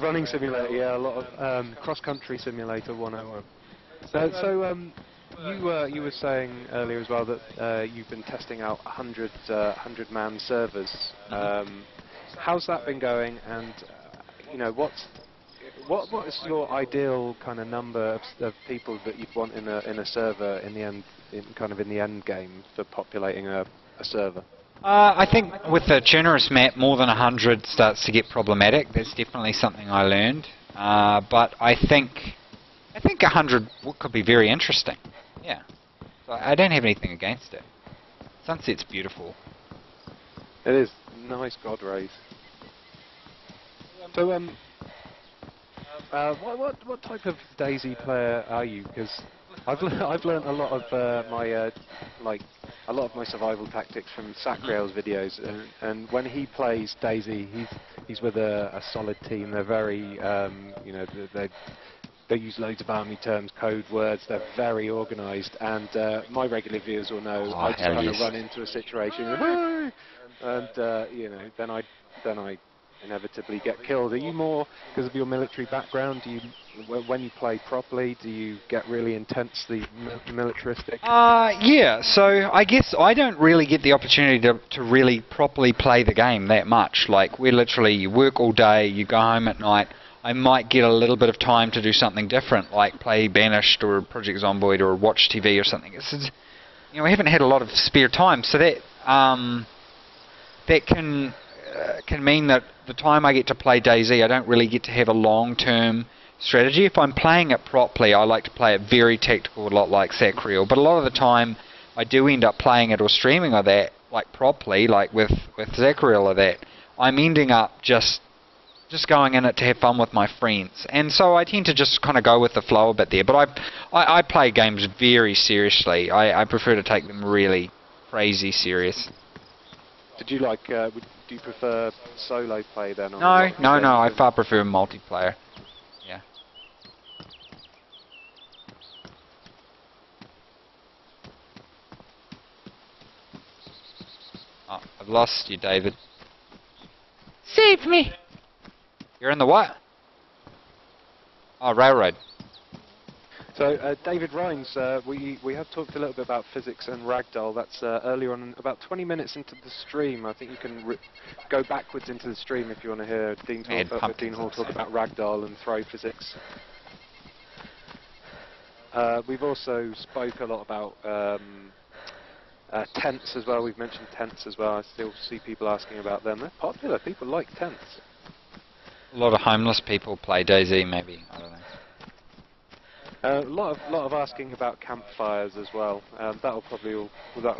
Running simulator, yeah, a lot of cross-country simulator 101. So you were saying earlier as well that you've been testing out 100-man servers. How's that been going? And what is your ideal kind of number of people that you'd want in a server in the end, in the end game for populating a server? I think with a generous map, more than 100 starts to get problematic. That's definitely something I learned. But I think 100 could be very interesting. Yeah. So I don't have anything against it. Sunset's beautiful. It is. Nice god rays. So, what type of DayZ player are you? Because I've learned a lot of my survival tactics from Sacriel's videos, and when he plays DayZ, he's with a solid team. They're very, they use loads of army terms, code words. They're very organised, and my regular viewers will know I just kind of run into a situation, and then I inevitably get killed. Are you more, because of your military background, when you play properly, do you get really intensely militaristic? Yeah, so I guess I don't really get the opportunity to really properly play the game that much. Like, you work all day, you go home at night. I might get a little bit of time to do something different, like play Banished or Project Zomboid or watch TV or something. We haven't had a lot of spare time, so that can can mean that the time I get to play DayZ, I don't really get to have a long-term strategy. If I'm playing it properly, I like to play it very tactical, a lot like Sacriel. But a lot of the time, I do end up playing it or streaming or that, like properly, like with Sacriel or that. I'm ending up just going in it to have fun with my friends, and so I tend to just kind of go with the flow a bit there. But I play games very seriously. I prefer to take them really crazy serious. Did you like? Do you prefer solo play then? Or No. I far prefer multiplayer. Yeah. Oh, I've lost you, David. Save me! You're in the what? Oh, railroad. So, David Rhines, we have talked a little bit about physics and ragdoll. That's earlier on, about 20 minutes into the stream. I think you can go backwards into the stream if you want to hear Dean Hall talk about ragdoll and throw physics. We've also spoke a lot about tents as well. We've mentioned tents as well. I still see people asking about them. They're popular. People like tents. A lot of homeless people play DayZ, maybe. I don't know. A lot of asking about campfires as well. That'll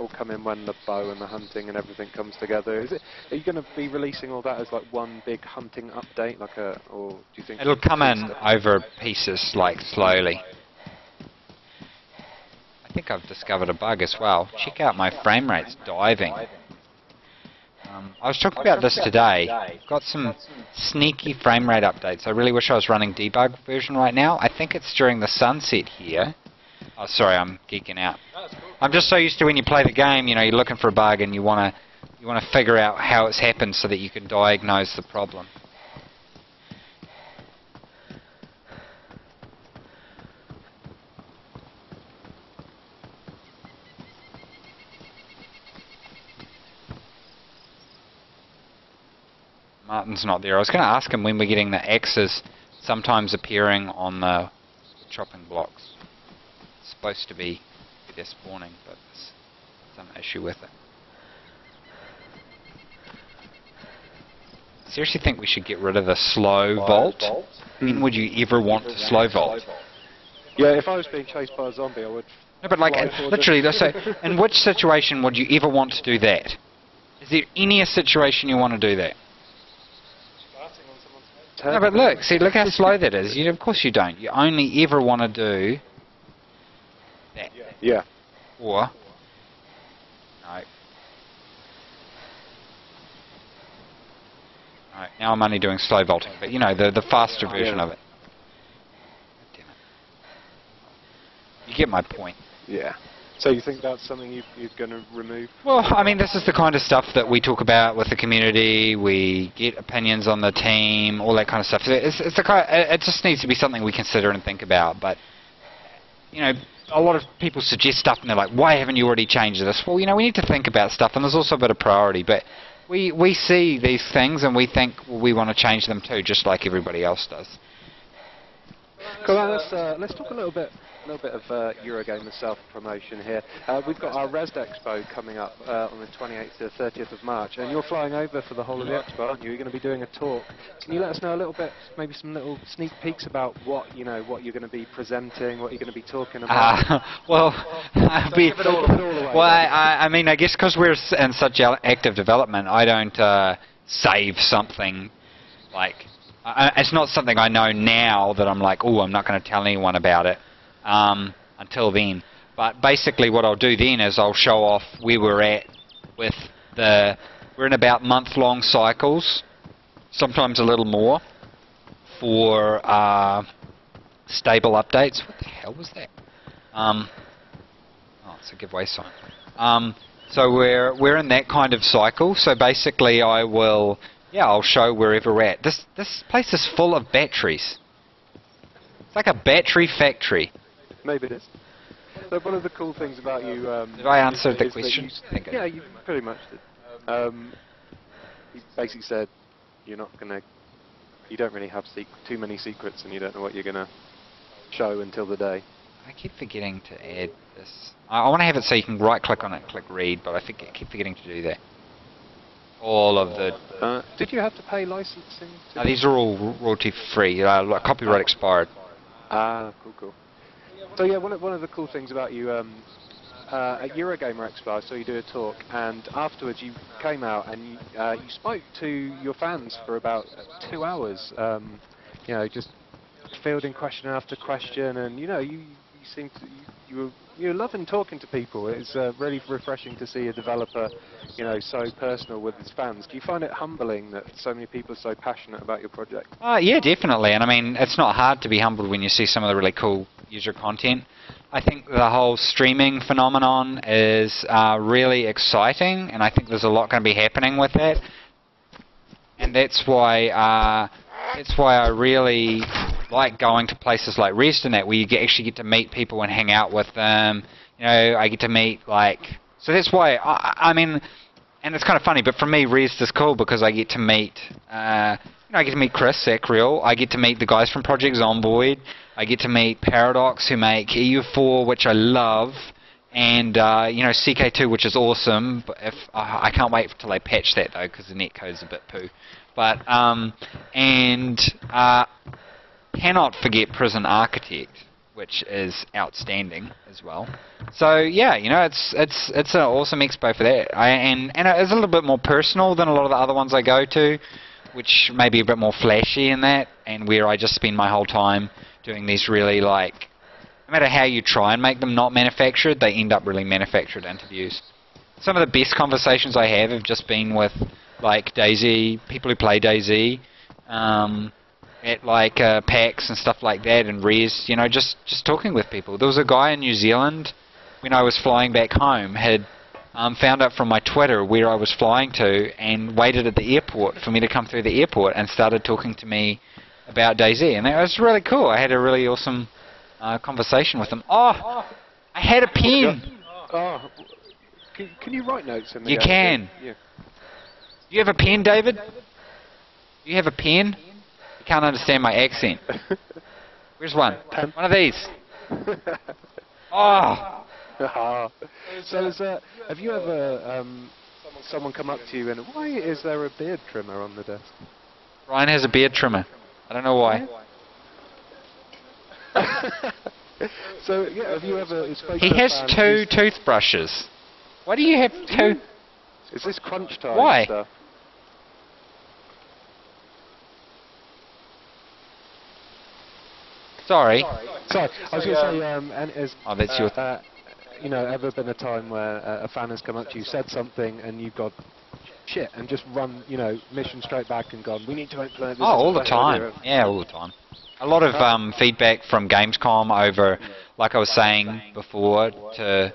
come in when the bow and the hunting and everything comes together. Are you going to be releasing all that as like one big hunting update, or do you think it'll come in over pieces, like slowly? I think I've discovered a bug as well. Check out my frame rates diving. I was talking about this today. Got some sneaky frame rate updates. I really wish I was running debug version right now. I think it's during the sunset here. Oh, sorry, I'm geeking out. I'm just so used to when you play the game, you know, you're looking for a bug and you want to figure out how it's happened so that you can diagnose the problem. Martin's not there. I was going to ask him when we're getting the axes sometimes appearing on the chopping blocks. It's supposed to be they're spawning, but there's some issue with it. I seriously think we should get rid of the slow vault. When would you ever want to slow vault? Yeah, if I was being chased by a zombie, I would... No, but like, literally, so in which situation would you ever want to do that? Is there any situation you want to do that? No, but look how slow that is. Of course you don't. You only ever want to do that. Yeah. Or, no. Right, now I'm only doing slow vaulting, but you know, the faster version of it. Damn it. You get my point. Yeah. So you think that's something you're going to remove? Well, I mean, this is the kind of stuff that we talk about with the community. We get opinions on the team, all that kind of stuff. It just needs to be something we consider and think about. But, you know, a lot of people suggest stuff and they're like, why haven't you already changed this? Well, you know, we need to think about stuff, and there's also a bit of priority. But we see these things and we think we want to change them too, just like everybody else does. Cool, let's talk a little bit of Eurogamer self-promotion here. We've got our Res Expo coming up on the 28th to the 30th of March, and you're flying over for the whole of the Expo, aren't you? You're going to be doing a talk. Can you let us know a little bit, maybe some little sneak peeks about what you're going to be presenting, what you're going to be talking about? I mean, I guess because we're in such active development, I don't save something like... it's not something I know now that I'm like, oh, I'm not going to tell anyone about it until then. But basically what I'll do then is I'll show off where we're at with we're in about month-long cycles, sometimes a little more, for stable updates. What the hell was that? Oh, it's a giveaway sign. So we're in that kind of cycle. So basically I'll show wherever we're at. This place is full of batteries. It's like a battery factory. Maybe it is. So one of the cool things about you... did I answer the question? Yeah, you pretty much did. You basically said you don't really have too many secrets, and you don't know what you're going to show until the day. I keep forgetting to add this. I want to have it so you can right-click on it and click read, but I keep forgetting to do that. All of the... Did you have to pay licensing? these are all royalty free, copyright expired. Cool, cool. So yeah, one of the cool things about you, at Eurogamer Expo, I saw you do a talk, and afterwards you came out and you spoke to your fans for about 2 hours, you know, just fielding question after question, and you know, you seemed to, you were loving talking to people. It's really refreshing to see a developer, you know, so personal with his fans. Do you find it humbling that so many people are so passionate about your project? Yeah, definitely. And I mean, it's not hard to be humbled when you see some of the really cool user content. I think the whole streaming phenomenon is really exciting, and I think there's a lot going to be happening with that. And that's why I really like going to places like Rest and that, where you actually get to meet people and hang out with them. You know, I get to meet, like... So that's why, I mean... And it's kind of funny, but for me, Rest is cool because I get to meet... you know, I get to meet Chris Sacriel, I get to meet the guys from Project Zomboid, I get to meet Paradox, who make EU4, which I love, and, you know, CK2, which is awesome. But I can't wait till they patch that, though, because the netcode's a bit poo. But, cannot forget Prison Architect, which is outstanding as well. So yeah, you know, it's an awesome expo for that. And it's a little bit more personal than a lot of the other ones I go to, which may be a bit more flashy in that, and where I just spend my whole time doing these really, like, no matter how you try and make them not manufactured, they end up really manufactured interviews. Some of the best conversations I have just been with, like, DayZ, people who play DayZ, at like PAX and stuff like that, and Res, you know, just talking with people. There was a guy in New Zealand, when I was flying back home, had found out from my Twitter where I was flying to, and waited at the airport for me to come through the airport, and started talking to me about DayZ, and that was really cool. I had a really awesome conversation with him. Oh, I had a pen! Oh, can you write notes in the You can. Yeah. Do you have a pen, David? Do you have a pen? You can't understand my accent. Where's one? Pen. One of these. Oh! So have you ever someone come up to you and, why is there a beard trimmer on the desk? Ryan has a beard trimmer. I don't know why. So yeah, have you ever spoken He to a has fan 2 who's- toothbrushes. Why do you have 2? Is this crunch time Why? stuff? Sorry. Sorry, I was going to say, and is, Oh, that's your... you know, ever been a time where a fan has come up to you, said something, and you've got shit, and just run, you know, mission straight back and gone, we need to implement this. Oh, all the time. Yeah, all the time. A lot of feedback from Gamescom over, like I was saying before, to,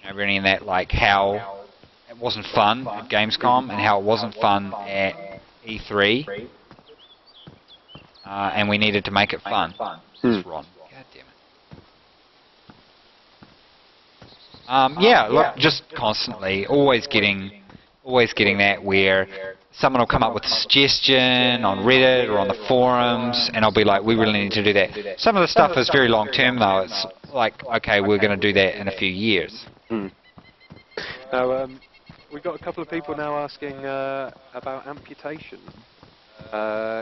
you know, really in that, like, how it wasn't fun at Gamescom and how it wasn't fun at E3, and we needed to make it fun. It's Ron. God damn it. Yeah, look, just constantly, always getting that where someone will come up with a suggestion on Reddit or on the forums, and I'll be like, we really need to do that. Some of the stuff is very long term though. It's like, okay, we're going to do that in a few years. Now, we've got a couple of people now asking about amputation.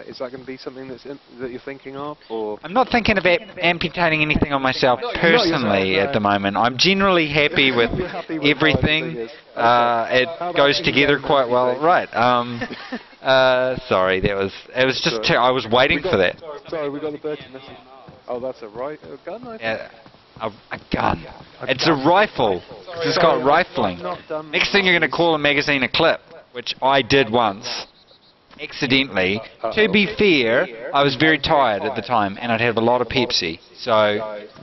Is that going to be something that you're thinking of, or? I'm not thinking about amputating anything on myself personally at the moment. I'm generally happy with everything. It goes together quite well. Right. Sorry, it was just I was waiting for that. Sorry, we got the bird message. Oh, that's a gun, I think? Yeah, a gun. It's a rifle. It's got rifling. Next thing you're going to call a magazine a clip, which I did once. Accidentally. To be fair, I was very tired at the time, and I'd had a lot of Pepsi. So,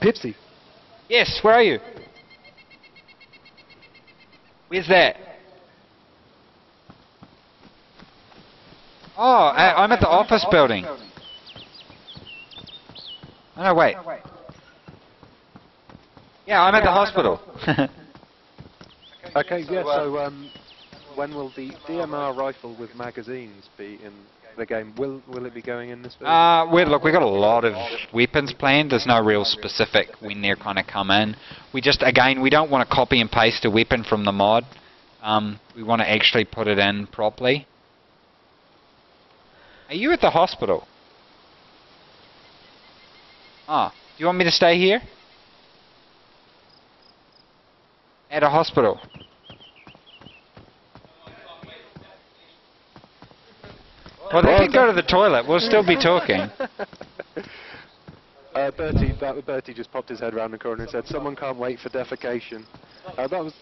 Pepsi? yes, where are you? Where's that? Oh, I'm at the office building. Oh, no, wait. Yeah, I'm at the hospital. Okay, yeah, so when will the DMR rifle with magazines be in the game? Will it be going in this video? Look, we've got a lot of weapons planned. There's no real specific when they're going to come in. We just, again, we don't want to copy and paste a weapon from the mod. we want to actually put it in properly. Are you at the hospital? Ah, do you want me to stay here? At a hospital? Well, they can go to the toilet. We'll still be talking. Bertie just popped his head around the corner and said, "Someone can't wait for defecation." That was.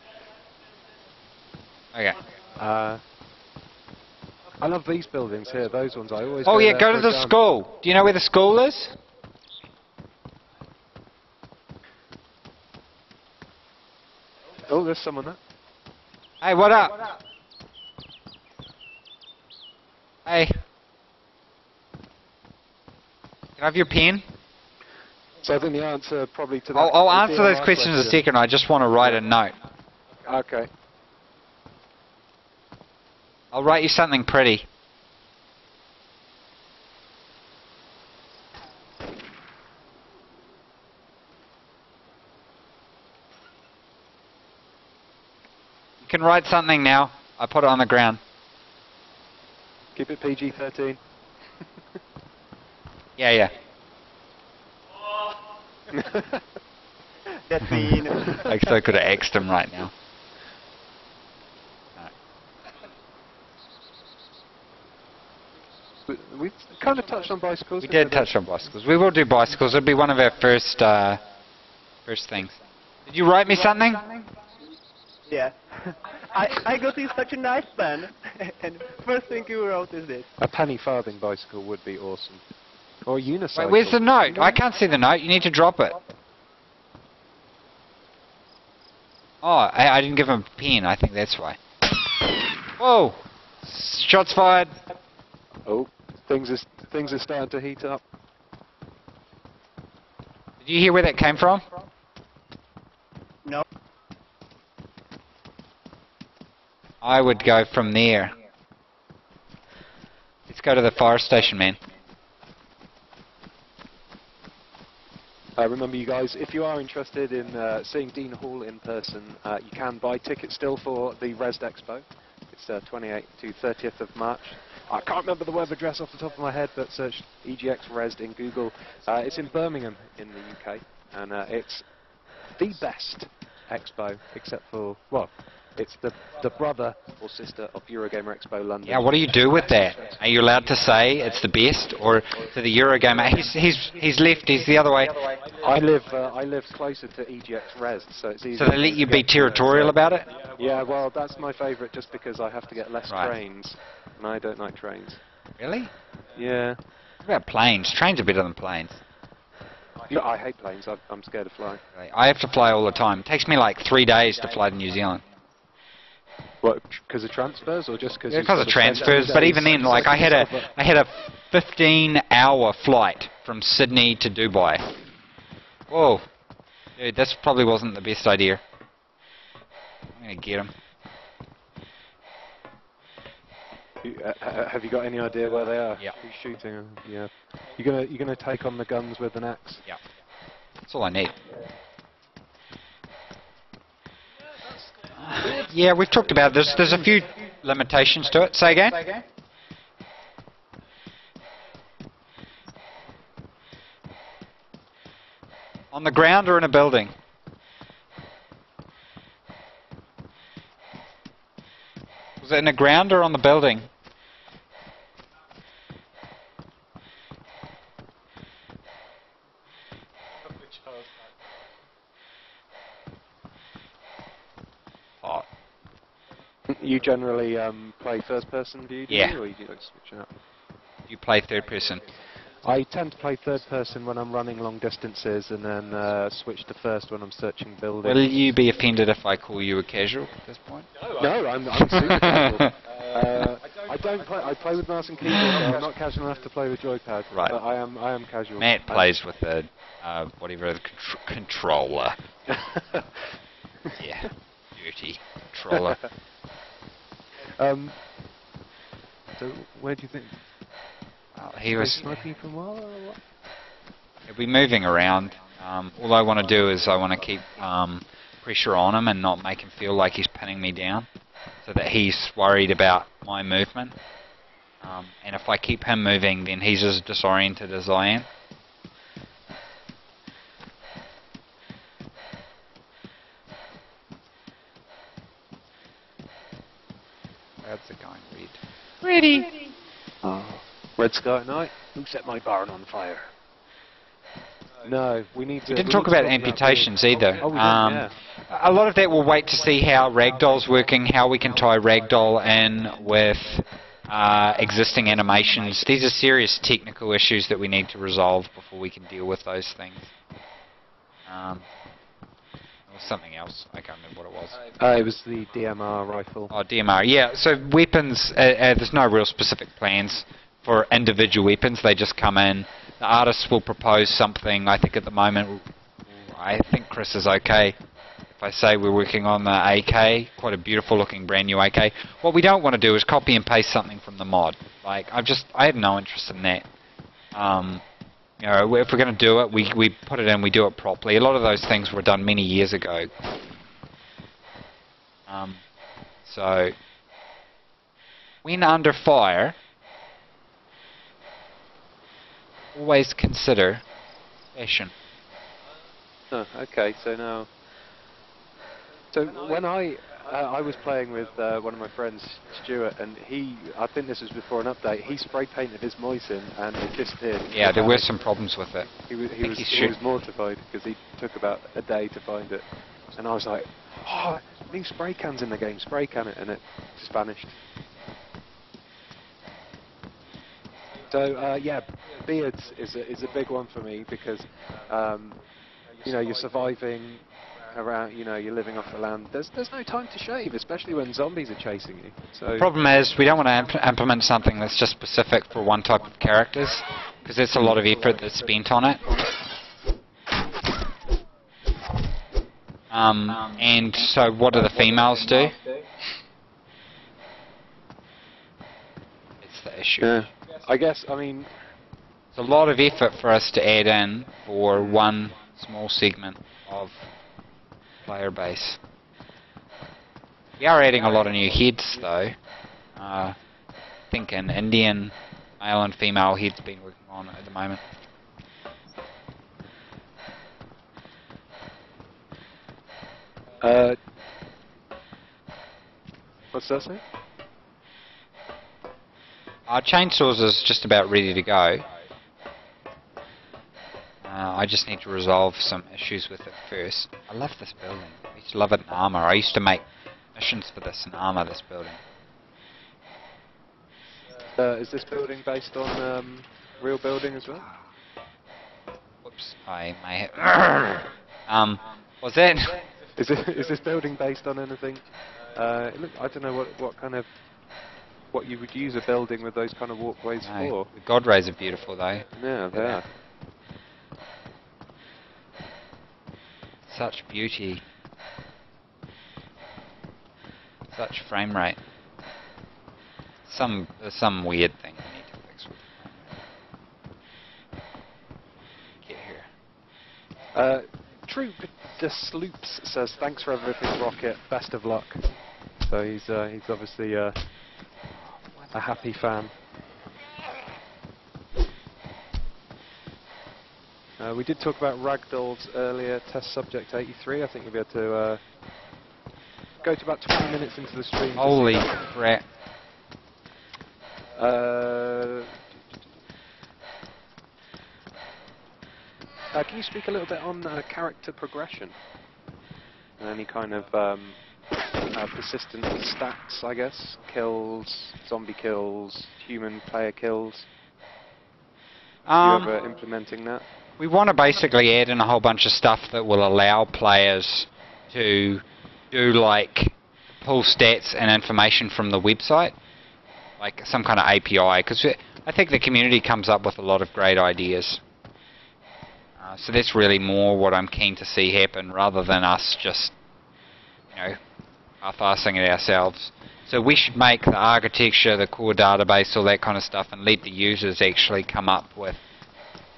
Okay. I love these buildings here. Those ones I always. Oh yeah, there go for to a the gun. school. Do you know where the school is? Oh, there's someone there. Hey, what up? Hey. Can I have your pen? So I think the answer probably to that. I'll would be answer our those last questions in a question. second. I just want to write a note. Okay. I'll write you something pretty. You can write something now. I put it on the ground. Keep it PG-13. Yeah. That's mean. I so could have X'd him right now. We've kind of touched on bicycles. We did touch on bicycles. We will do bicycles. It'll be one of our first things. Did you write me something? Yeah. I got you such a nice pen, and first thing you wrote is this. A penny farthing bicycle would be awesome. Or a unicycle. Wait, where's the note? I can't see the note. You need to drop it. Oh, I didn't give him a pen. I think that's why. Whoa! Shots fired. Oh, things are starting to heat up. Did you hear where that came from? No. I would go from there. Let's go to the fire station, man. Remember, you guys, if you are interested in seeing Dean Hall in person, you can buy tickets still for the Resd Expo. It's 28th to 30th of March. I can't remember the web address off the top of my head, but search EGX Resd in Google. It's in Birmingham in the UK, and it's the best expo, except for, well, it's the brother or sister of Eurogamer Expo London. Yeah, what do you do with that? Are you allowed to say it's the best, or to the Eurogamer? He's left. He's the other way. I live closer to EGX Resd, so it's easy. So they let you be territorial about it? Yeah, well, that's my favourite, just because I have to get less Right. trains, and I don't like trains. Really? Yeah. What about planes? Trains are better than planes. No, I hate planes. I'm scared of flying. Really. I have to fly all the time. It takes me like 3 days to fly to New Zealand. What? Because of transfers, or just because? Yeah, because of transfers, but even then, like I had a 15-hour flight from Sydney to Dubai. Whoa, dude, this probably wasn't the best idea. I'm gonna get him. Have you got any idea where they are? Yeah. Who's shooting them? Yeah. You're gonna take on the guns with an axe? Yeah, that's all I need. Yeah, we've talked about this. There's a few limitations to it. Say again? On the ground or in a building? Was it in the ground or on the building? Oh, You generally play first-person view, do Yeah. you, or you like switch out? you play third person. I tend to play third-person when I'm running long distances, and then switch to first when I'm searching buildings. Will you be offended if I call you a casual at this point? No, I'm super casual. I don't play. I play with mouse and keyboard. But I'm not casual enough to play with joypad. Right. But I am casual. Matt plays with the whatever the controller. Yeah, dirty controller. So where do you think? He was. Sniping from where? Or what? He'll be moving around. All I want to do is I want to keep pressure on him and not make him feel like he's pinning me down. so that he's worried about my movement. And if I keep him moving, then he's as disoriented as I am. How's it going, Red? Ready! Oh. Red Sky at night? Who set my barn on fire? No, we need to... We didn't talk about amputations either. Oh, we didn't, yeah. A lot of that we'll wait to see how Ragdoll's working, how we can tie Ragdoll in with existing animations. These are serious technical issues that we need to resolve before we can deal with those things. Or something else. I can't remember what it was. It was the DMR rifle. Oh, DMR. Yeah, so weapons, there's no real specific plans for individual weapons. They just come in. The artists will propose something. I think at the moment, I think Chris is okay. If I say we're working on the AK, quite a beautiful looking brand new AK. What we don't want to do is copy and paste something from the mod. Like, I have no interest in that. You know, if we're going to do it, we put it in, we do it properly. A lot of those things were done many years ago. So, when under fire, always consider fashion. Oh, okay, so now... So when I was playing with one of my friends, Stuart, and I think this was before an update, he spray painted his Moisin and it disappeared. Yeah, there were some problems with it. He was mortified because he took about a day to find it. And I was like, oh, new spray cans in the game, spray can it, and it just vanished. So yeah, beards is a big one for me because you know, you're surviving around, you know, you're living off the land. There's no time to shave, especially when zombies are chasing you. So the problem is we don't want to implement something that's just specific for one type of characters, because there's a lot of effort that's spent on it. And so what do the females do? It's the issue. yeah, I guess, I mean, It's a lot of effort for us to add in for one small segment of player base. We are adding a lot of new heads though. I think an Indian male and female head's been working on at the moment. what's that say? Our chainsaws is just about ready to go. I just need to resolve some issues with it first. I love this building. I used to love it in armor. I used to make missions for this in armor, this building. Is this building based on real building as well? Whoops, I may have... what's that? Is this building based on anything? I don't know what you would use a building with those kind of walkways for. The God rays are beautiful though. Yeah, they are. Such beauty. Such frame rate. There's some weird thing we need to fix with the frame rate. Get here. Troop de Sloops says, thanks for everything, Rocket. Best of luck. So he's obviously a happy fan. We did talk about ragdolls earlier, test subject 83. I think you'll be able to go to about 20 minutes into the stream. Holy crap. Can you speak a little bit on character progression? Any kind of persistent stats, I guess? Kills, zombie kills, human player kills? You ever implementing that? We want to basically add in a whole bunch of stuff that will allow players to do like pull stats and information from the website, like some kind of API, because I think the community comes up with a lot of great ideas. So that's really more what I'm keen to see happen, rather than us just, you know, half-assing it ourselves. So we should make the architecture, the core database, all that kind of stuff, and let the users actually come up with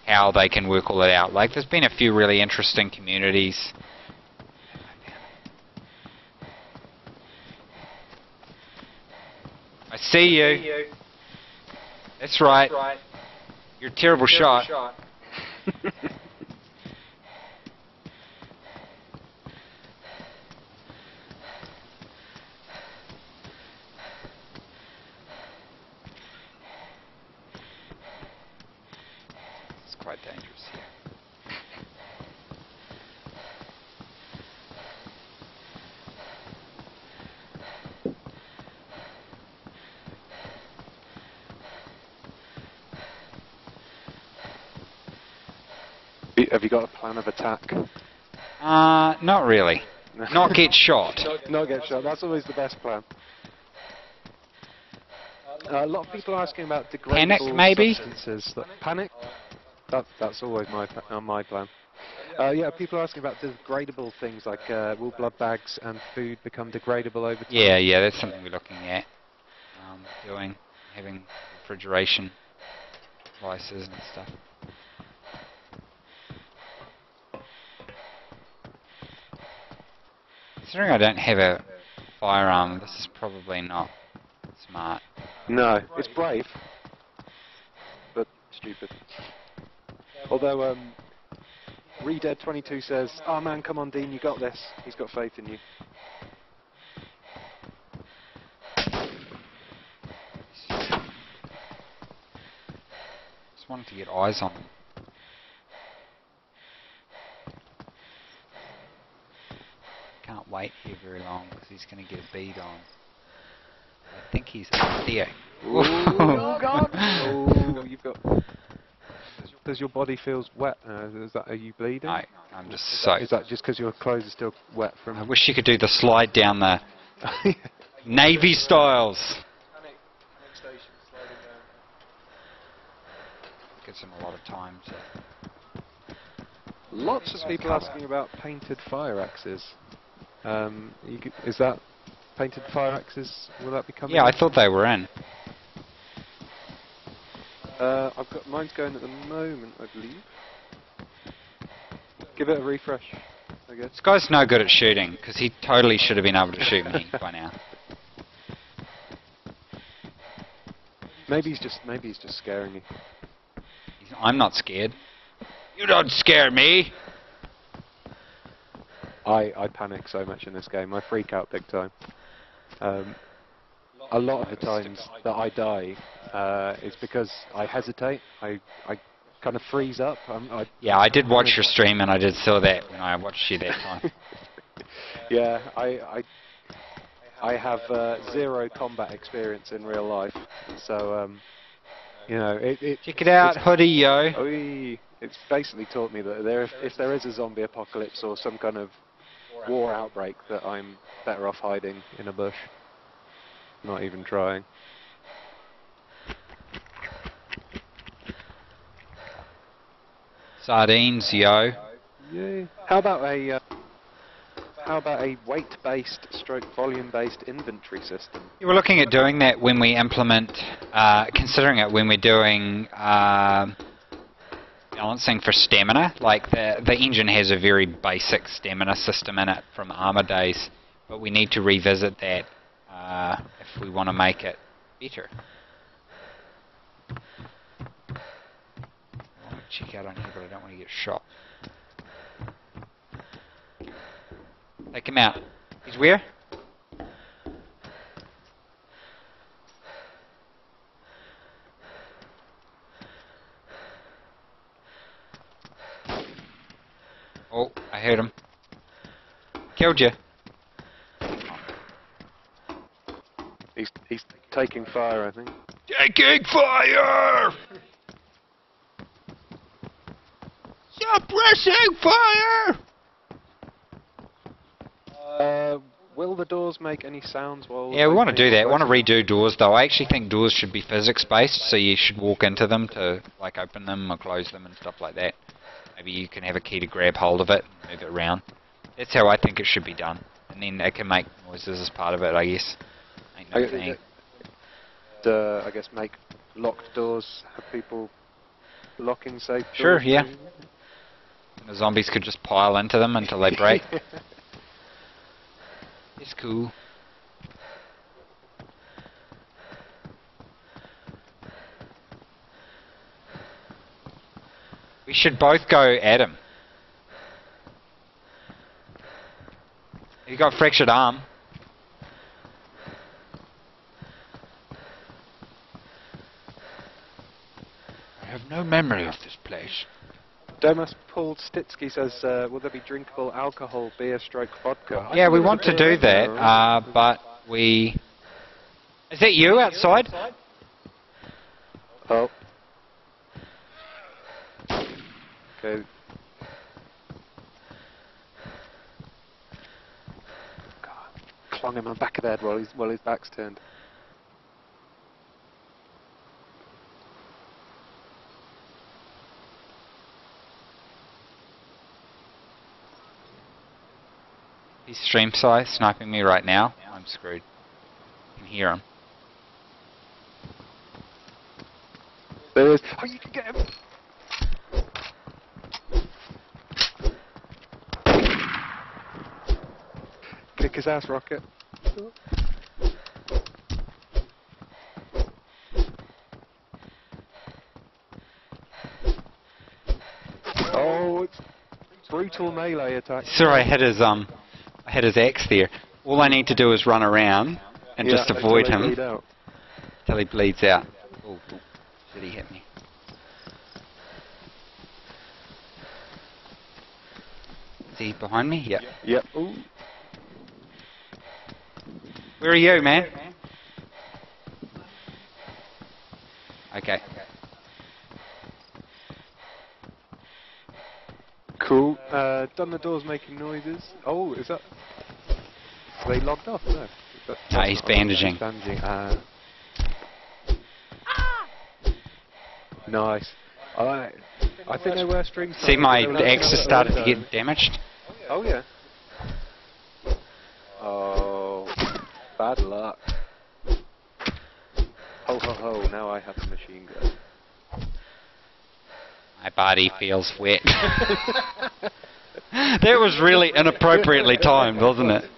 how they can work all that out. Like, there's been a few really interesting communities. I see you. That's right. You're a terrible shot. It's quite dangerous here. Have you got a plan of attack? Not really. Not get shot. Not get shot. That's always the best plan. A lot of people are asking about degradable Panic, maybe? substances. Panic? That's always my plan. Yeah, people are asking about degradable things like will blood bags and food become degradable over time? Yeah, that's something we're looking at. Having refrigeration devices and stuff. Considering I don't have a firearm, this is probably not smart. No, it's brave, but stupid. Although, Redead22 says, "Oh man, come on Dean, you got this." He's got faith in you. Just wanted to get eyes on them. Can't wait here very long because he's going to get a bead on. I think he's up there. Ooh, oh God! Oh, you've got. Does your body feels wet? Are you bleeding? No, I'm just soaked. Is that just because your clothes are still wet from? I wish you could do the slide down the Navy styles. Gives him a lot of time to. Lots of people asking about painted fire axes. Is that painted fire axes? Will that be coming? Yeah, I thought they were in. I've got mine's going at the moment, I believe. Give it a refresh, I guess. This guy's no good at shooting because he totally should have been able to shoot me by now. Maybe he's just scaring you. I'm not scared. You don't scare me. I panic so much in this game. I freak out big time. A lot of the times that I die is because I hesitate. I kind of freeze up. Yeah, I did watch your stream and I did saw that when I watched you that time. Yeah, I have zero combat experience in real life, so you know Check it out, hoodie yo. It's basically taught me that if there is a zombie apocalypse or some kind of war outbreak, that I'm better off hiding in a bush, not even trying. Sardines yo. Yeah. How about a weight-based stroke volume-based inventory system? Yeah, we're looking at doing that when we implement, considering it when we're doing balancing for stamina. Like the engine has a very basic stamina system in it from Armour days, but we need to revisit that if we want to make it better. I want to check out on here, but I don't want to get shot. Take him out. He's where? Oh, I heard him. Killed you. He's taking fire, I think. Taking fire! Suppressing fire! Will the doors make any sounds while... Yeah, we want to do that. We want to read. redo doors, though. I actually think doors should be physics-based, so you should walk into them to, like, open them or close them and stuff like that. Maybe you can have a key to grab hold of it and move it around. That's how I think it should be done. And then it can make noises as part of it, I guess. Ain't no thing. I guess make locked doors, have people locking safe doors. Sure, yeah. And the zombies could just pile into them until they break. It's cool. We should both go at him. You got a fractured arm. I have no memory of this place. Domas Paul Stitsky says, will there be drinkable alcohol, beer, stroke, vodka? Yeah, we want to do that, but we... Is that you outside? Oh. Okay. God, clung him on the back of the head while his back's turned. He's stream side sniping me right now. I'm screwed. I can hear him. There he is. Oh, you can get him! Kick his ass, Rocket. Oh, it's brutal melee attack. Sorry, I had his axe there. All I need to do is run around and just avoid him till he bleeds out. Oh, did he hit me? Is he behind me? Yep. Yep. Ooh. Where are you, man? Okay. Cool. Done the doors making noises. Oh, is that... Are they logged off? No. No, he's bandaging. Bandaging. Nice. I think they were strings. See, my axe has started to get damaged. Oh yeah. Oh, bad luck. Ho ho ho! Now I have a machine gun. My body feels wet. That was really inappropriately timed, wasn't it?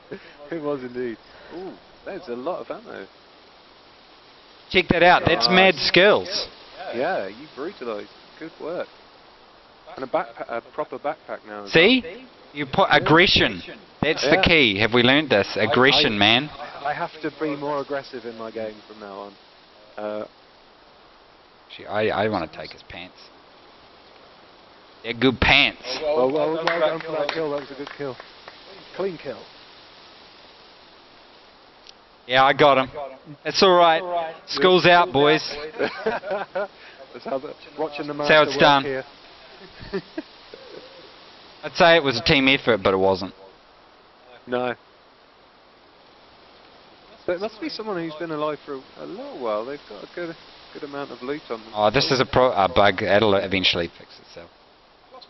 It was indeed. Ooh, there's a lot of ammo. Check that out. That's mad skills. Yeah, you brutalised. Good work. And a proper backpack now. See? You put aggression. That's the key. Have we learned this? Aggression, man. I have to be more aggressive in my game from now on. Actually, I want to take his pants. They're good pants. Well done for that kill. That was a good kill. Clean kill. Yeah, I got him. It's alright. School's out, boys. That's how watching the That's how it's done. Here. I'd say it was a team effort, but it wasn't. No. But it must be someone who's been alive for a little while. They've got a good amount of loot on them. Oh, this is a bug. It'll eventually fix itself.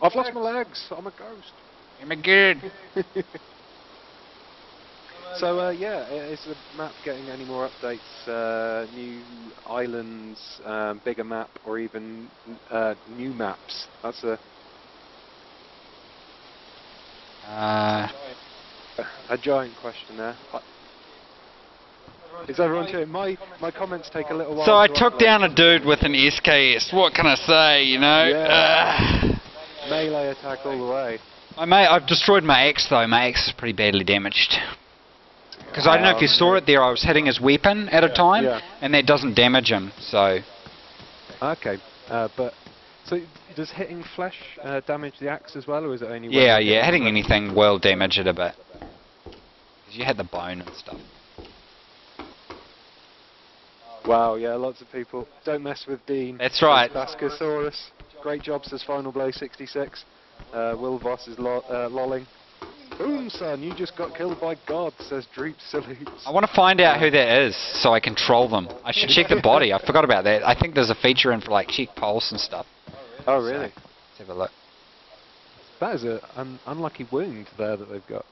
I've lost my legs. I'm a ghost. I'm a good. So yeah, is the map getting any more updates? New islands, bigger map, or even new maps? That's a giant question there. Is everyone doing? My comments take a little while. So I took down a dude with an SKS. What can I say? You know. Yeah. Melee attack all the way. I've destroyed my axe though. My axe is pretty badly damaged. Because I don't know if you saw it there, I was hitting his weapon at a time, and that doesn't damage him, so... Okay, but... So, does hitting flesh damage the axe as well, or is it only... Yeah, hitting anything will damage it a bit. Because you hit the bone and stuff. Wow, yeah, lots of people. Don't mess with Dean. That's right. Bascosaurus. Great job, says Final Blow 66. Will Voss is lolling. Boom, son, you just got killed by God, says Droop Salutes. I want to find out who that is, so I can troll them. I should check the body, I forgot about that. I think there's a feature in for like cheek pulse and stuff. Oh, really? So, let's have a look. That is an unlucky wound there that they've got.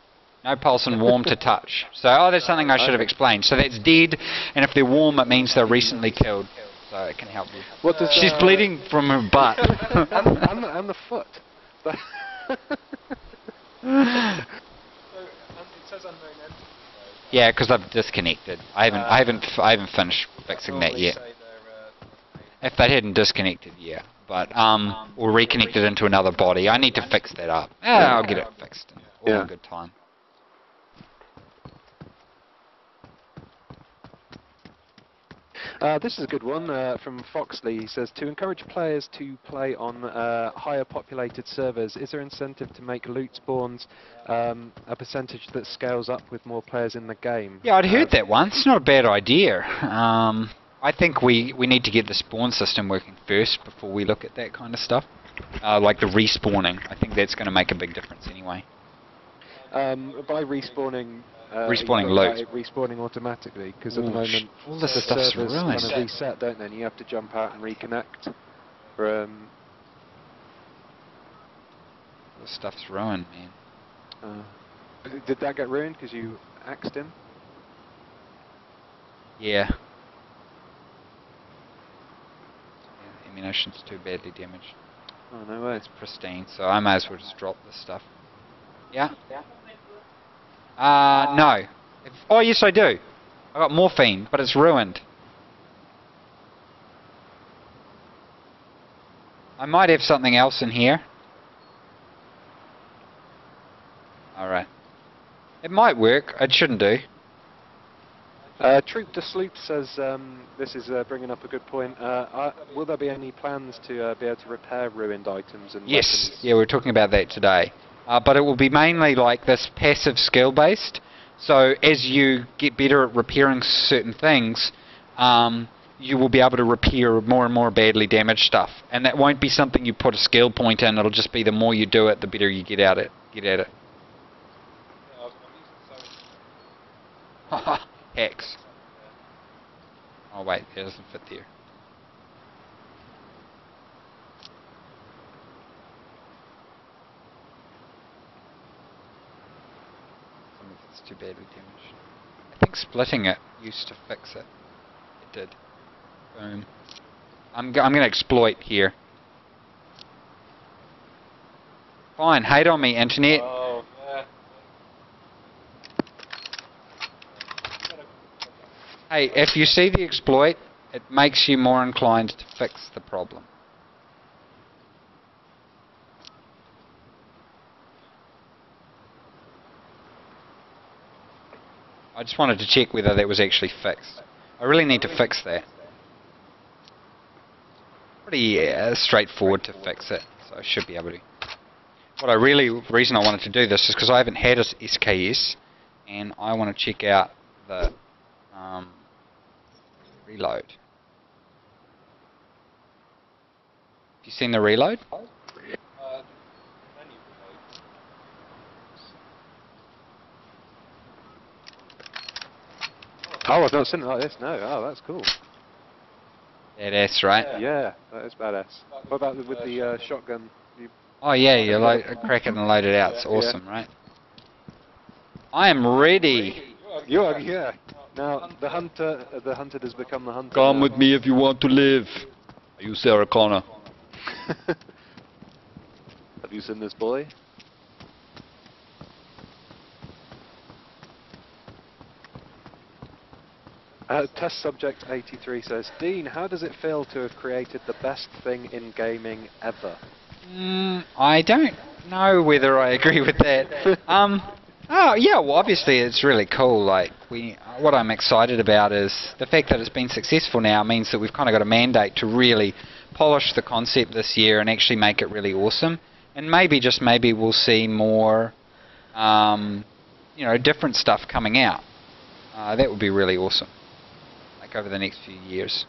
No pulse and warm to touch. So, there's something I should have explained. So that's dead, and if they're warm, it means they're recently killed. So it can help you. What does, she's bleeding from her butt. and the foot. Yeah, because I've disconnected. I haven't finished fixing that yet. If they hadn't disconnected, yeah, but or reconnect it into another body. I need to fix that up. I'll get it fixed. All in good time. This is a good one from Foxley. He says, to encourage players to play on higher populated servers, is there incentive to make loot spawns a percentage that scales up with more players in the game? Yeah, I'd heard that once. It's not a bad idea. I think we need to get the spawn system working first before we look at that kind of stuff. Like the respawning. I think that's going to make a big difference anyway. By respawning... respawning loot. Respawning automatically, because at the moment all the this stuff's servers ruined. kind of reset, don't they? And you have to jump out and reconnect. This stuff's ruined, man. Did that get ruined because you axed him? Yeah. Ammunition's too badly damaged. Oh, no way. It's pristine, so I may as well just drop this stuff. Yeah? No. Oh, yes, I do. I got morphine, but it's ruined. I might have something else in here. Alright. It might work. It shouldn't do. Troop to Sloop says, this is bringing up a good point. Will there be any plans to be able to repair ruined items and Yes. weapons? Yeah, we're talking about that today. But it will be mainly like this passive skill based. So as you get better at repairing certain things, you will be able to repair more and more badly damaged stuff. And that won't be something you put a skill point in. It'll just be the more you do it, the better you get at it. Hex. Oh wait, it doesn't fit there. Some of it's too badly damaged. I think splitting it used to fix it. It did. Boom. I'm going to exploit here. Fine, hate on me, internet. Oh, yeah. Hey, if you see the exploit, it makes you more inclined to fix the problem. I just wanted to check whether that was actually fixed. I really need to fix that. Pretty straightforward to fix it, so I should be able to. The reason I wanted to do this is because I haven't had a SKS, and I want to check out the reload. Have you seen the reload? Oh, I've not seen it like this, no. Oh, that's cool. Badass, right? Yeah, that is badass. What about with the shotgun? Oh yeah, you crack it and load it out. It's awesome, right? I am ready. You are, yeah. Now, the hunter has become the hunter. Come now. with me if you want to live. Are you Sarah Connor? Have you seen this boy? Test subject 83 says, Dean, how does it feel to have created the best thing in gaming ever? I don't know whether I agree with that. Oh yeah, well obviously it's really cool. Like what I'm excited about is the fact that it's been successful now means that we've kind of got a mandate to really polish the concept this year and actually make it really awesome. And maybe, just maybe, we'll see more, different stuff coming out. That would be really awesome. Like over the next few years.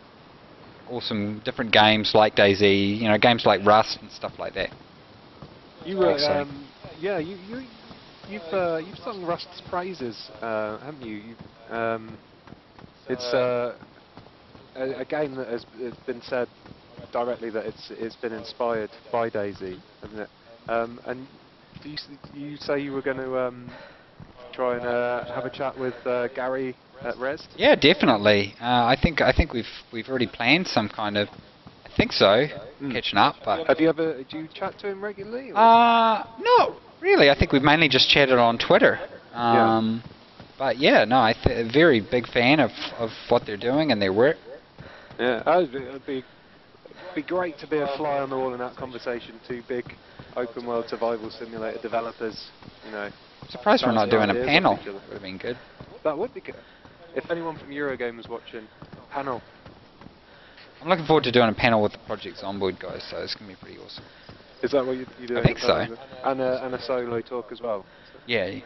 Awesome different games like DayZ, games like Rust and stuff like that. You were, yeah, you've sung Rust's praises, haven't you? It's a game that has been said directly that it's been inspired by DayZ, hasn't it? And you say you were going to try and have a chat with Gary at Res? Yeah, definitely. I think we've already planned some kind of. I think so. Catching up, but. Do you chat to him regularly? Or? No, really. I think we've mainly just chatted on Twitter. Yeah. But yeah, no, very big fan of what they're doing and their work. Yeah, it'd be It'd be great to be a fly on the wall in that conversation. Two big open world survival simulator developers, you know. I'm surprised we're not doing a ideas off panel. each other. Would have been good. That would be good. If anyone from Eurogamer's watching, panel. I'm looking forward to doing a panel with the Project Zomboid guys, so it's going to be pretty awesome. Is that what you do? I think so. And a solo talk as well. Yeah.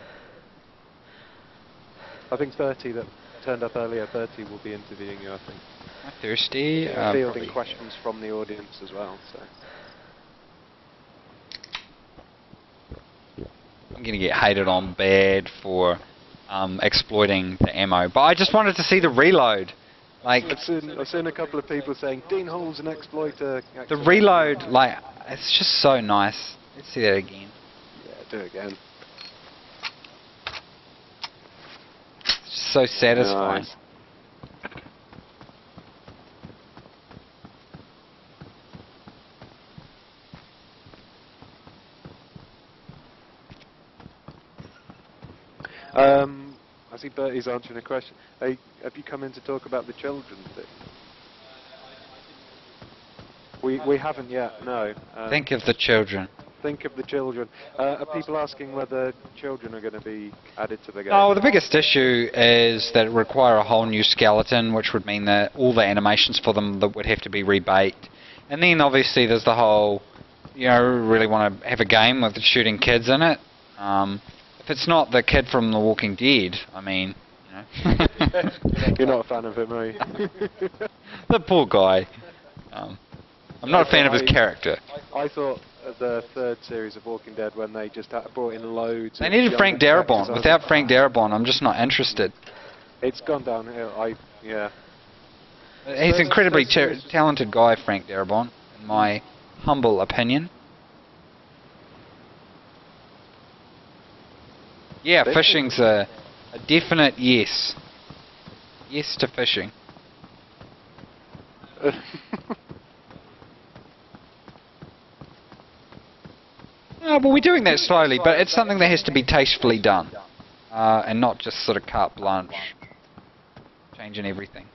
I think 30 that turned up earlier, 30 will be interviewing you, I think. I'm thirsty. Fielding Probably. questions from the audience as well. So. I'm going to get hated on bad for exploiting the ammo, but I just wanted to see the reload. Like I've seen a couple of people saying Dean Hall's an exploiter. the reload, like it's just so nice. Let's see that again. Yeah, do it again. It's just so satisfying. Nice. I see Bertie's answering a question. Hey, have you come in to talk about the children thing? We haven't yet, no. Think of the children. Think of the children. Are people asking whether children are going to be added to the game? Oh, the biggest issue is that it would require a whole new skeleton, which would mean that all the animations for them that would have to be rebaked. And then obviously there's the whole, you know, really want to have a game with shooting kids in it. If it's not the kid from The Walking Dead, I mean, you know. You're not a fan of him, are you? The poor guy. I'm not a fan of his character. I thought the third series of Walking Dead, when they just brought in loads. They of needed young Frank characters, Darabont. Without Frank Darabont, I'm just not interested. It's gone downhill. Yeah. He's an incredibly talented guy, Frank Darabont, in my humble opinion. Yeah, fishing's a definite yes. Yes to fishing. But we're doing that slowly, but it's something that has to be tastefully done. And not just sort of carte blanche. Changing everything.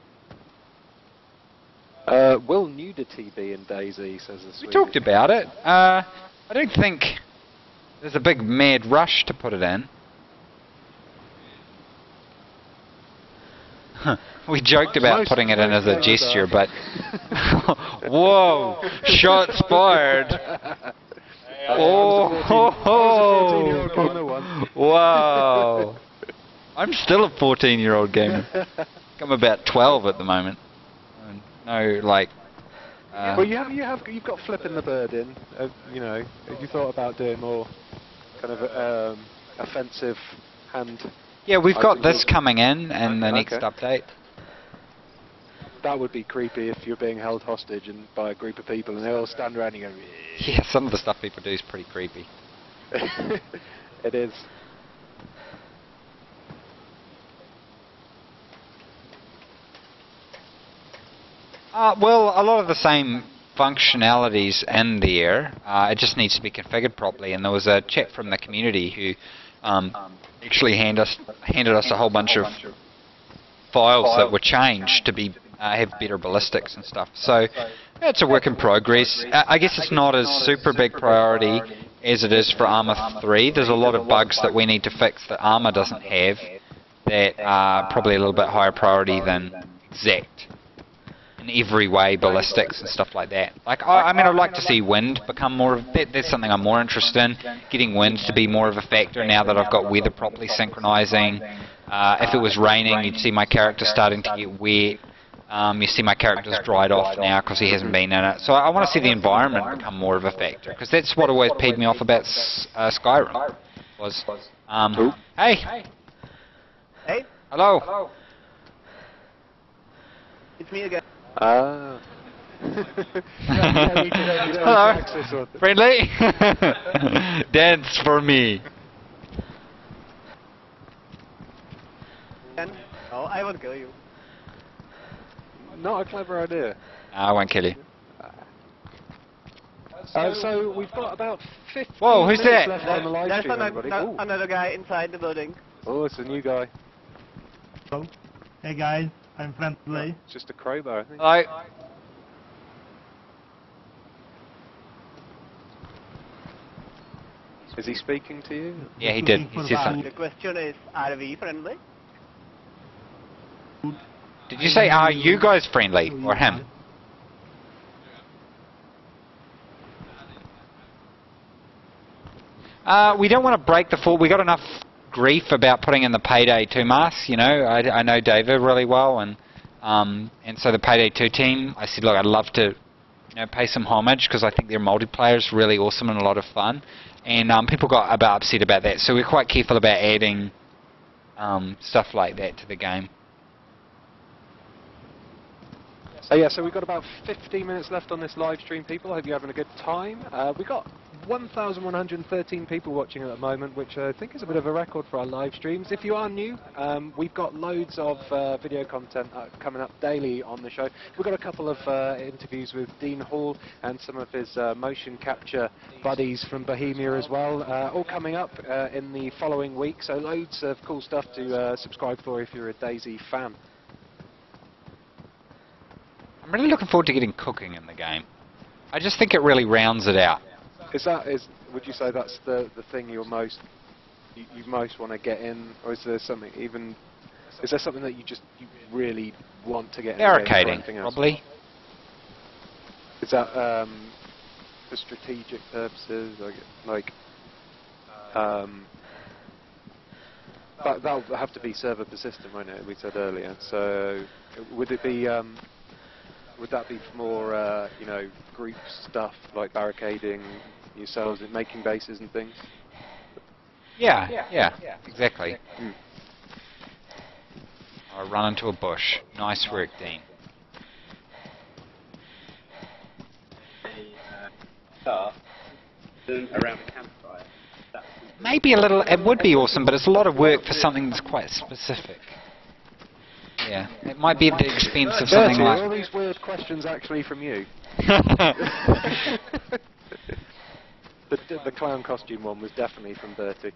Will nudity be in DayZ, says the We talked about it. I don't think there's a big mad rush to put it in. We joked about putting it in as a gesture, but... Whoa! Shots fired! Oh! Wow! I'm still a 14-year-old gamer. I'm about 12 at the moment. No, like... well, you've got flipping the bird in. You know, have you thought about doing more kind of offensive hand? Yeah, we've got this coming in the next update. That would be creepy if you're being held hostage and by a group of people and they all stand around and go... Yeah, some of the stuff people do is pretty creepy. It is. Well, a lot of the same functionalities in there. It just needs to be configured properly. And there was a chap from the community who actually handed us a whole bunch of files that were changed to be have better ballistics and stuff. So it's a work in progress. I guess it's not as super big priority as it is for Arma 3. There's a lot of bugs that we need to fix that Arma doesn't have that are probably a little bit higher priority than exact in every way ballistics and stuff like that. Like I mean, I'd like to see wind become more of that. That's something I'm more interested in, getting wind to be more of a factor now that I've got weather properly synchronizing. If it was raining, you'd see my character starting to get wet. You see my character's dried off now because he hasn't been in it. So I want to see the environment become more of a factor, because that's what always peed me off about Skyrim. Was hey, Hey, hello. it's me again. Hello, friendly. Dance for me. Oh, I won't kill you. Not a clever idea. I won't kill you. So we've got about 50 Whoa, who's minutes that? left on the live There's stream, everybody. Ooh. another guy inside the building. Oh, it's a new guy. Hello. Hey guys, I'm friendly. It's just a crowbar, I think. Hello. Is he speaking to you? Yeah, he did. He said The something. question is, are we friendly? Did you say, are you guys friendly? Or him? We don't want to break the fall. We got enough grief about putting in the Payday 2 mask, you know. I know David really well, and so the Payday 2 team, I said, look, I'd love to, you know, pay some homage because I think their multiplayer is really awesome and a lot of fun. And people got about upset about that, so we're quite careful about adding stuff like that to the game. So yeah, so we've got about 15 minutes left on this live stream, people. I hope you're having a good time. We've got 1,113 people watching at the moment, which I think is a bit of a record for our live streams. If you are new, we've got loads of video content coming up daily on the show. We've got a couple of interviews with Dean Hall and some of his motion capture buddies from Bohemia as well, all coming up in the following week. So loads of cool stuff to subscribe for if you're a DayZ fan. I'm really looking forward to getting cooking in the game. I just think it really rounds it out. Would you say that's the thing you most want to get in, or is there something that you really want to get in? Barricading, probably. Is that for strategic purposes, that'll have to be server persistent, won't it? We said earlier. So would it be? Would that be for more, you know, group stuff like barricading yourselves and making bases and things? Yeah, exactly. I run into a bush. Nice work, Dean. Around a campfire. Maybe a little. It would be awesome, but it's a lot of work for something that's quite specific. Yeah, it might be at the expense of something Bertie, like. are all these weird questions actually from you? The clown costume one was definitely from Bertie.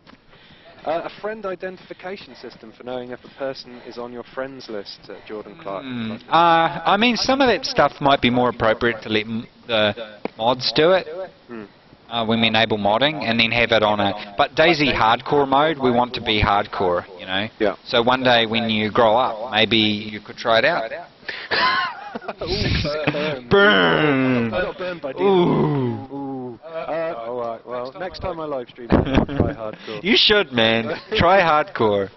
A friend identification system for knowing if a person is on your friends list, Jordan Clark. I mean, some of that stuff might be more appropriate to let the mods do it. When we enable modding, and then have it on a... But DayZ hardcore mode, we want to be hardcore, you know? Yeah. So one day when you grow up, maybe you could try it out. Burn! I got burned by Dean. Ooh. Alright, well, next time I live stream, I'll try hardcore. You should, man. Try hardcore.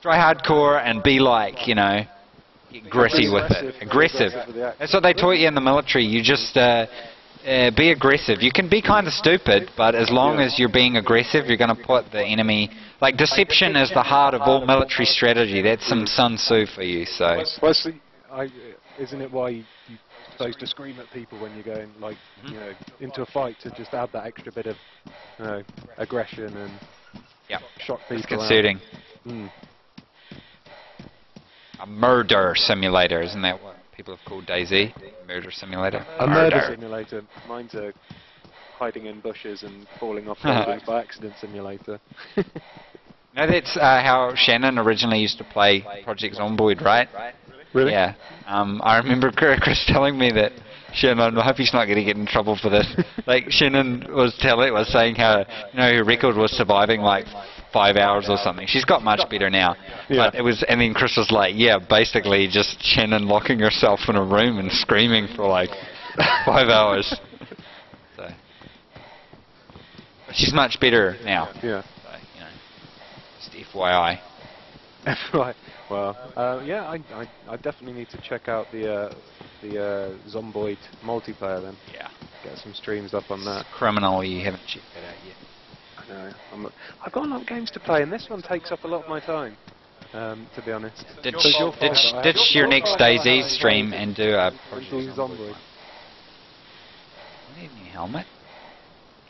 Try hardcore and be like, you know, get gritty with it. Aggressive. That's what they taught you in the military. You just... be aggressive. You can be kind of stupid, but as long as you're being aggressive, you're going to put the enemy... Like, deception is the heart of all military strategy. That's some Sun Tzu for you, so... Well, see, isn't it why you're supposed to scream at people when you're going, like, you know, into a fight, to just add that extra bit of, you know, aggression and shock people? Disconcerting. A murder simulator, isn't that what people have called DayZ? Murder simulator. A murder simulator. Mine's a hiding in bushes and falling off buildings by accident simulator. No, that's how Shannon originally used to play Project Zomboid, right? Really? Yeah. I remember Chris telling me that. Shannon, I hope he's not going to get in trouble for this. Like, Shannon was saying how, you know, her record was surviving like 5 hours or something. She's got much better now. Yeah. But it was, and then Chris was like, yeah, basically just Shannon locking herself in a room and screaming for like 5 hours. So, but she's much better now. Yeah. So, you know, just FYI. Right. Well, yeah, I definitely need to check out the Zomboid multiplayer then. Yeah. Get some streams up on that. It's criminal you haven't checked that out yet. I know. I've got a lot of games to play, and this one takes up a lot of my time. To be honest. Ditch your next DayZ stream and do a Project Zomboid. I need a new helmet.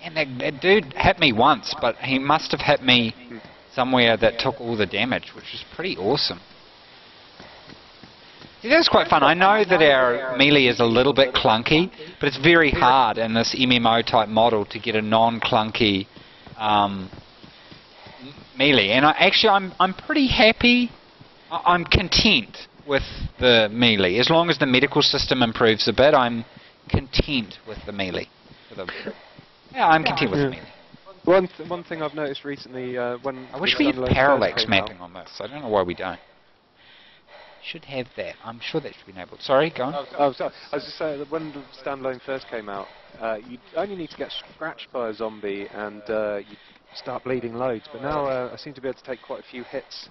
And that dude hit me once, but he must have hit me somewhere that took all the damage, which was pretty awesome. It is quite fun. I know that our melee is a little bit clunky, but it's very hard in this MMO type model to get a non-clunky melee. And I'm pretty happy. I'm content with the melee. As long as the medical system improves a bit, I'm content with the melee. Yeah, I'm content with the melee. One thing I've noticed recently when I wish the we had Standalone first parallax came out- mapping on this. I don't know why we don't. Should have that. I'm sure that should be enabled. Sorry, go on. Oh, sorry. I was just saying that when the Standalone first came out, you only need to get scratched by a zombie and you start bleeding loads. But now I seem to be able to take quite a few hits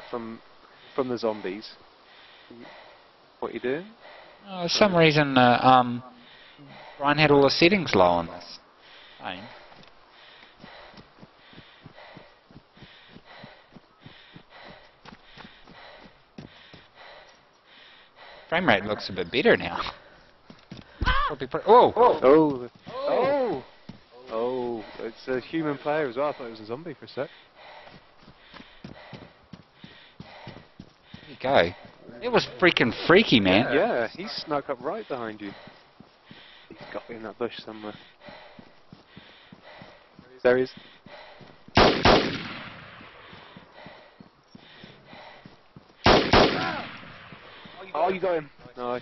from the zombies. What are you doing? Oh, for some reason, Brian had all the settings low on this. Fine. Frame rate looks a bit better now. Oh! Oh! Oh! Oh! It's a human player as well. I thought it was a zombie for a sec. There you go. It was freaking freaky, man. Yeah, he snuck up right behind you. He's got to be in that bush somewhere. There he is. Oh, you got him. Nice.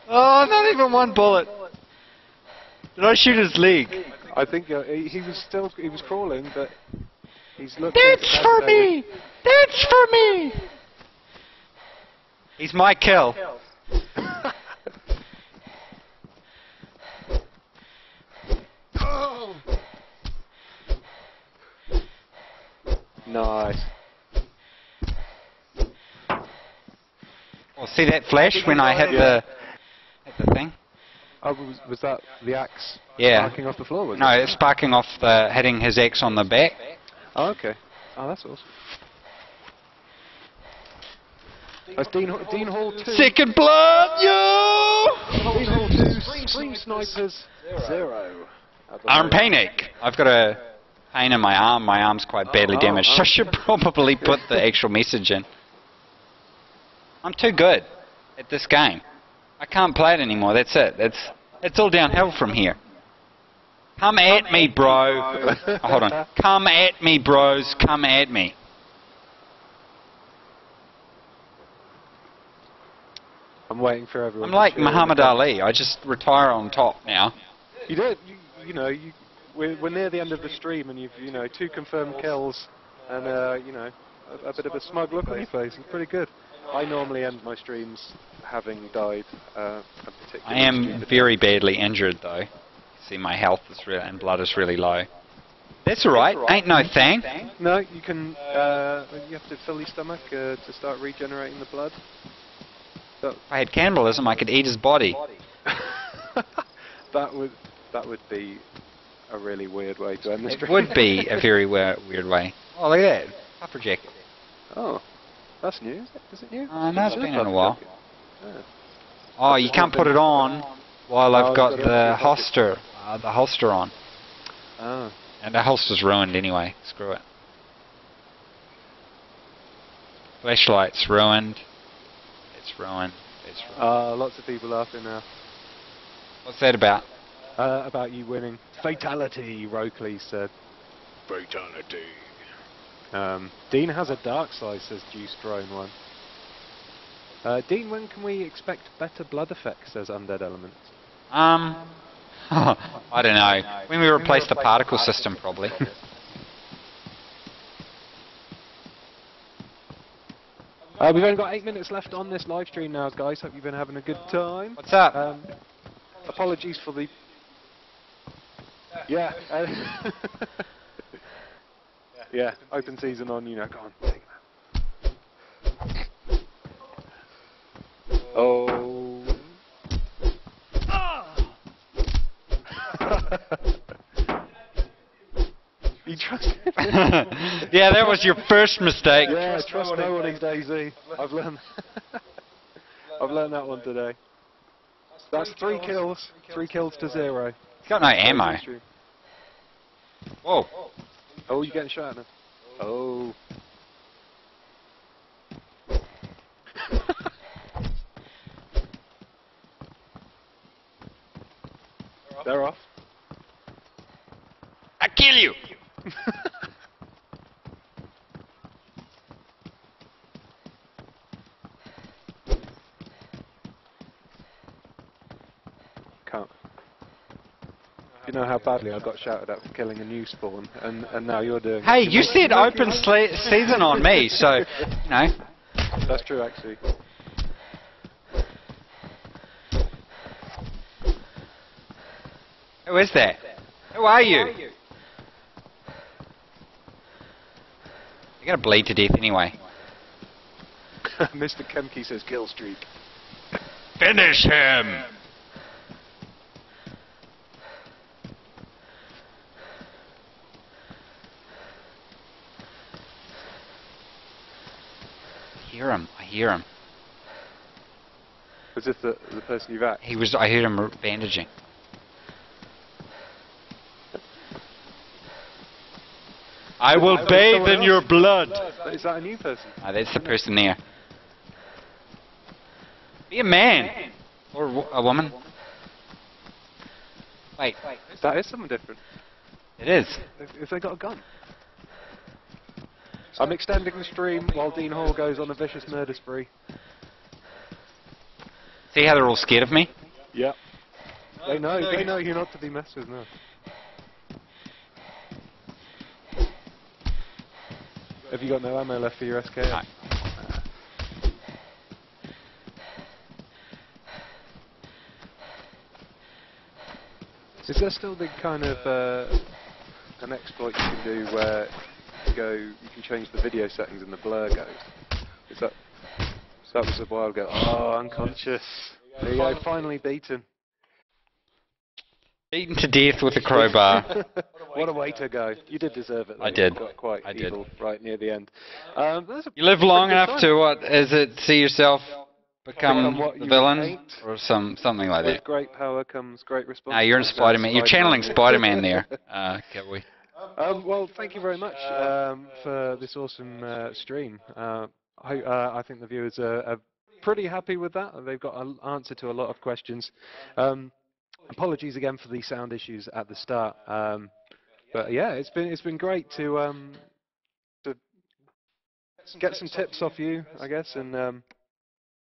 Oh, not even one bullet. Did I shoot his leg? I think he was crawling, but he's looking. That's for me! That's for me! He's my kill. Nice. Well, see that flash when I hit the thing? Oh, was that the axe Yeah. sparking off the floor? Was No, it? it's sparking off the hitting his axe on the back. Oh, okay. Oh, that's awesome. That's Dean Hall 2. Second blood, yo! Dean Hall 2, Stream Snipers 0. Arm pain ache. I've got a pain in my arm. My arm's quite badly damaged. I should probably put the actual message in. I'm too good at this game. I can't play it anymore. That's it. It's all downhill from here. Come at me, bro. Oh, hold on. Come at me, bros. Come at me. I'm waiting for everyone. I'm to like cheer in the Muhammad comments. Ali. I just retire on top now. You did. We're near the end of the stream, and you've 2 confirmed kills, and a bit of a smug look on your face. It's pretty good. I normally end my streams having died. A particularly I am stupid very badly injured though. See, my health is and blood is really low. That's alright. Ain't no thing. No, you can. You have to fill your stomach to start regenerating the blood. So If I had cannibalism, I could eat his body. that would be a really weird way to end the It stream. would be a very weird way. Oh, look at that. Puffer jacket. Oh, that's new. Is it new? No, it's been in a while. Yeah. Oh, you can't put it on while I've got you've the got holster on. Oh. And the holster's ruined anyway. Screw it. Flashlight's ruined. It's ruined. It's ruined. Lots of people laughing now. What's that about? About you winning. Fatality, Rokeley said. Fatality. Dean has a dark side, says Juice Drone 1. Dean, when can we expect better blood effects, says Undead Elements? I don't know. When we replace the particle system, probably. We've only got 8 minutes left on this live stream now, guys. Hope you've been having a good time. What's up? Apologies for the... Yeah. Yeah, open season on, go on. Take that. Oh. You trust Yeah, that was your first mistake. Yeah, trust no one in DayZ. I've learned I've learned that one today. That's 3 kills. 3 kills to 0. He's got no ammo. Whoa. Oh, you're getting shot at him. Oh. They're off. I kill you. You know how badly I got shouted at for killing a new spawn, and now you're doing Hey, it. you said open season on me, so, you know. That's true, actually. Who is that? Who are you? You're gonna bleed to death anyway. Mr. Kemke says kill streak. Finish him! I hear him. Was this the person you've axed? I heard him bandaging. I will bathe in your blood! Is that a new person? That's the person there. Be a man! Or a woman. Wait. That is someone different. It is. If they got a gun. I'm extending the stream while Dean Hall goes on a vicious murder spree. See how they're all scared of me? Yep. They know you're not to be messed with now. Have you got no ammo left for your SK? No. Is there still the kind of an exploit you can do where you can change the video settings and the blur goes? So that was a while ago. Oh, unconscious. There you go, finally beaten. Beaten to death with a crowbar. What a way to go. You did deserve it though. I did. You got quite I evil did. right near the end. You live long enough to what? Is it see yourself become what the you villain hate. or something like With that? great power comes great responsibility. Ah, you're in Spider-Man. You're channeling Spider-Man there. Can't we? Well, thank you very much for this awesome stream. I think the viewers are pretty happy with that. They've got an answer to a lot of questions. Apologies again for the sound issues at the start. But yeah, it's been great to get some tips off you, I guess. And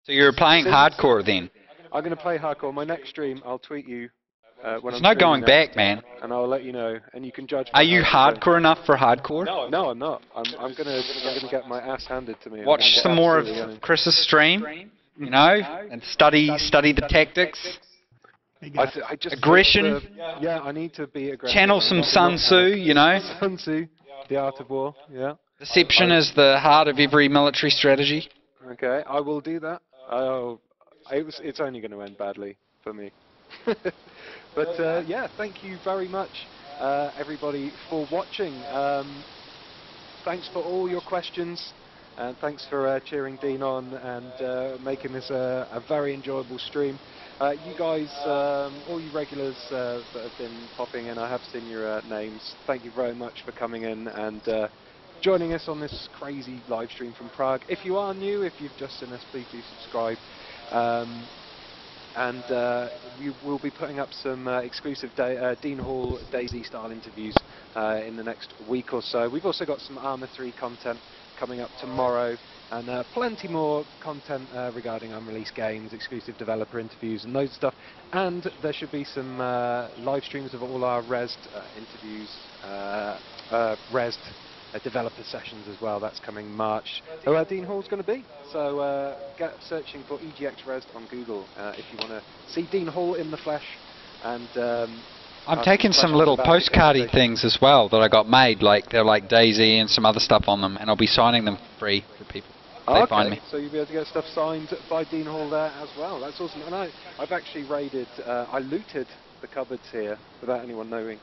So you're playing hardcore then? I'm going to play hardcore. My next stream, I'll tweet you when There's I'm no streaming going next, back, man. and I'll let you know, and you can judge. Are you hardcore enough for hardcore? No, I'm not. I'm gonna get my ass handed to me. and Watch get some more absolutely of going. Chris's stream, you know, and study the tactics. I just Aggression. Yeah, I need to be aggressive. Channel some Sun Tzu, you know. Sun Tzu, the art of war. Yeah. Deception is the heart of every military strategy. Okay, I will do that. Oh, it's only going to end badly for me. But yeah, thank you very much, everybody, for watching. Thanks for all your questions, and thanks for cheering Dean on and making this a very enjoyable stream. You guys, all you regulars that have been popping in, I have seen your names. Thank you very much for coming in and joining us on this crazy live stream from Prague. If you are new, if you've just seen us, please do subscribe. And we will be putting up some exclusive Dean Hall DayZ style interviews in the next week or so. We've also got some Arma 3 content coming up tomorrow, and plenty more content regarding unreleased games, exclusive developer interviews and those stuff. And there should be some live streams of all our Rezzed interviews, Rezzed developer sessions as well. That's coming March. Where Dean Hall's going to be. So get searching for EGX Rezzed on Google if you want to see Dean Hall in the flesh. And I'm taking some little postcardy things as well that I got made, like they're like DayZ and some other stuff on them, and I'll be signing them free for people. They find me. So you'll be able to get stuff signed by Dean Hall there as well. That's awesome. And I've actually raided, I looted the cupboards here without anyone knowing,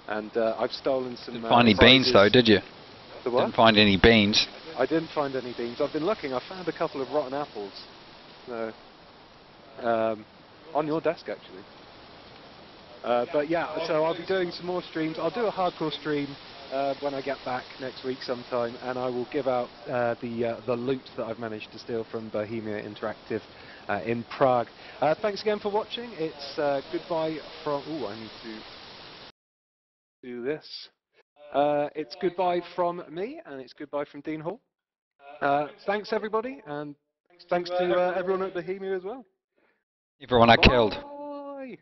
and I've stolen some. Didn't find any beans though, did you? The what? Didn't find any beans. I didn't find any beans. I've been looking. I found a couple of rotten apples. So, on your desk actually. But yeah, so I'll be doing some more streams. I'll do a hardcore stream when I get back next week sometime, and I will give out the loot that I've managed to steal from Bohemia Interactive in Prague. Thanks again for watching. It's goodbye from... Ooh, I need to do this. It's goodbye from me, and it's goodbye from Dean Hall. Thanks everybody, and thanks to everyone at Bohemia as well. Everyone I killed. Bye.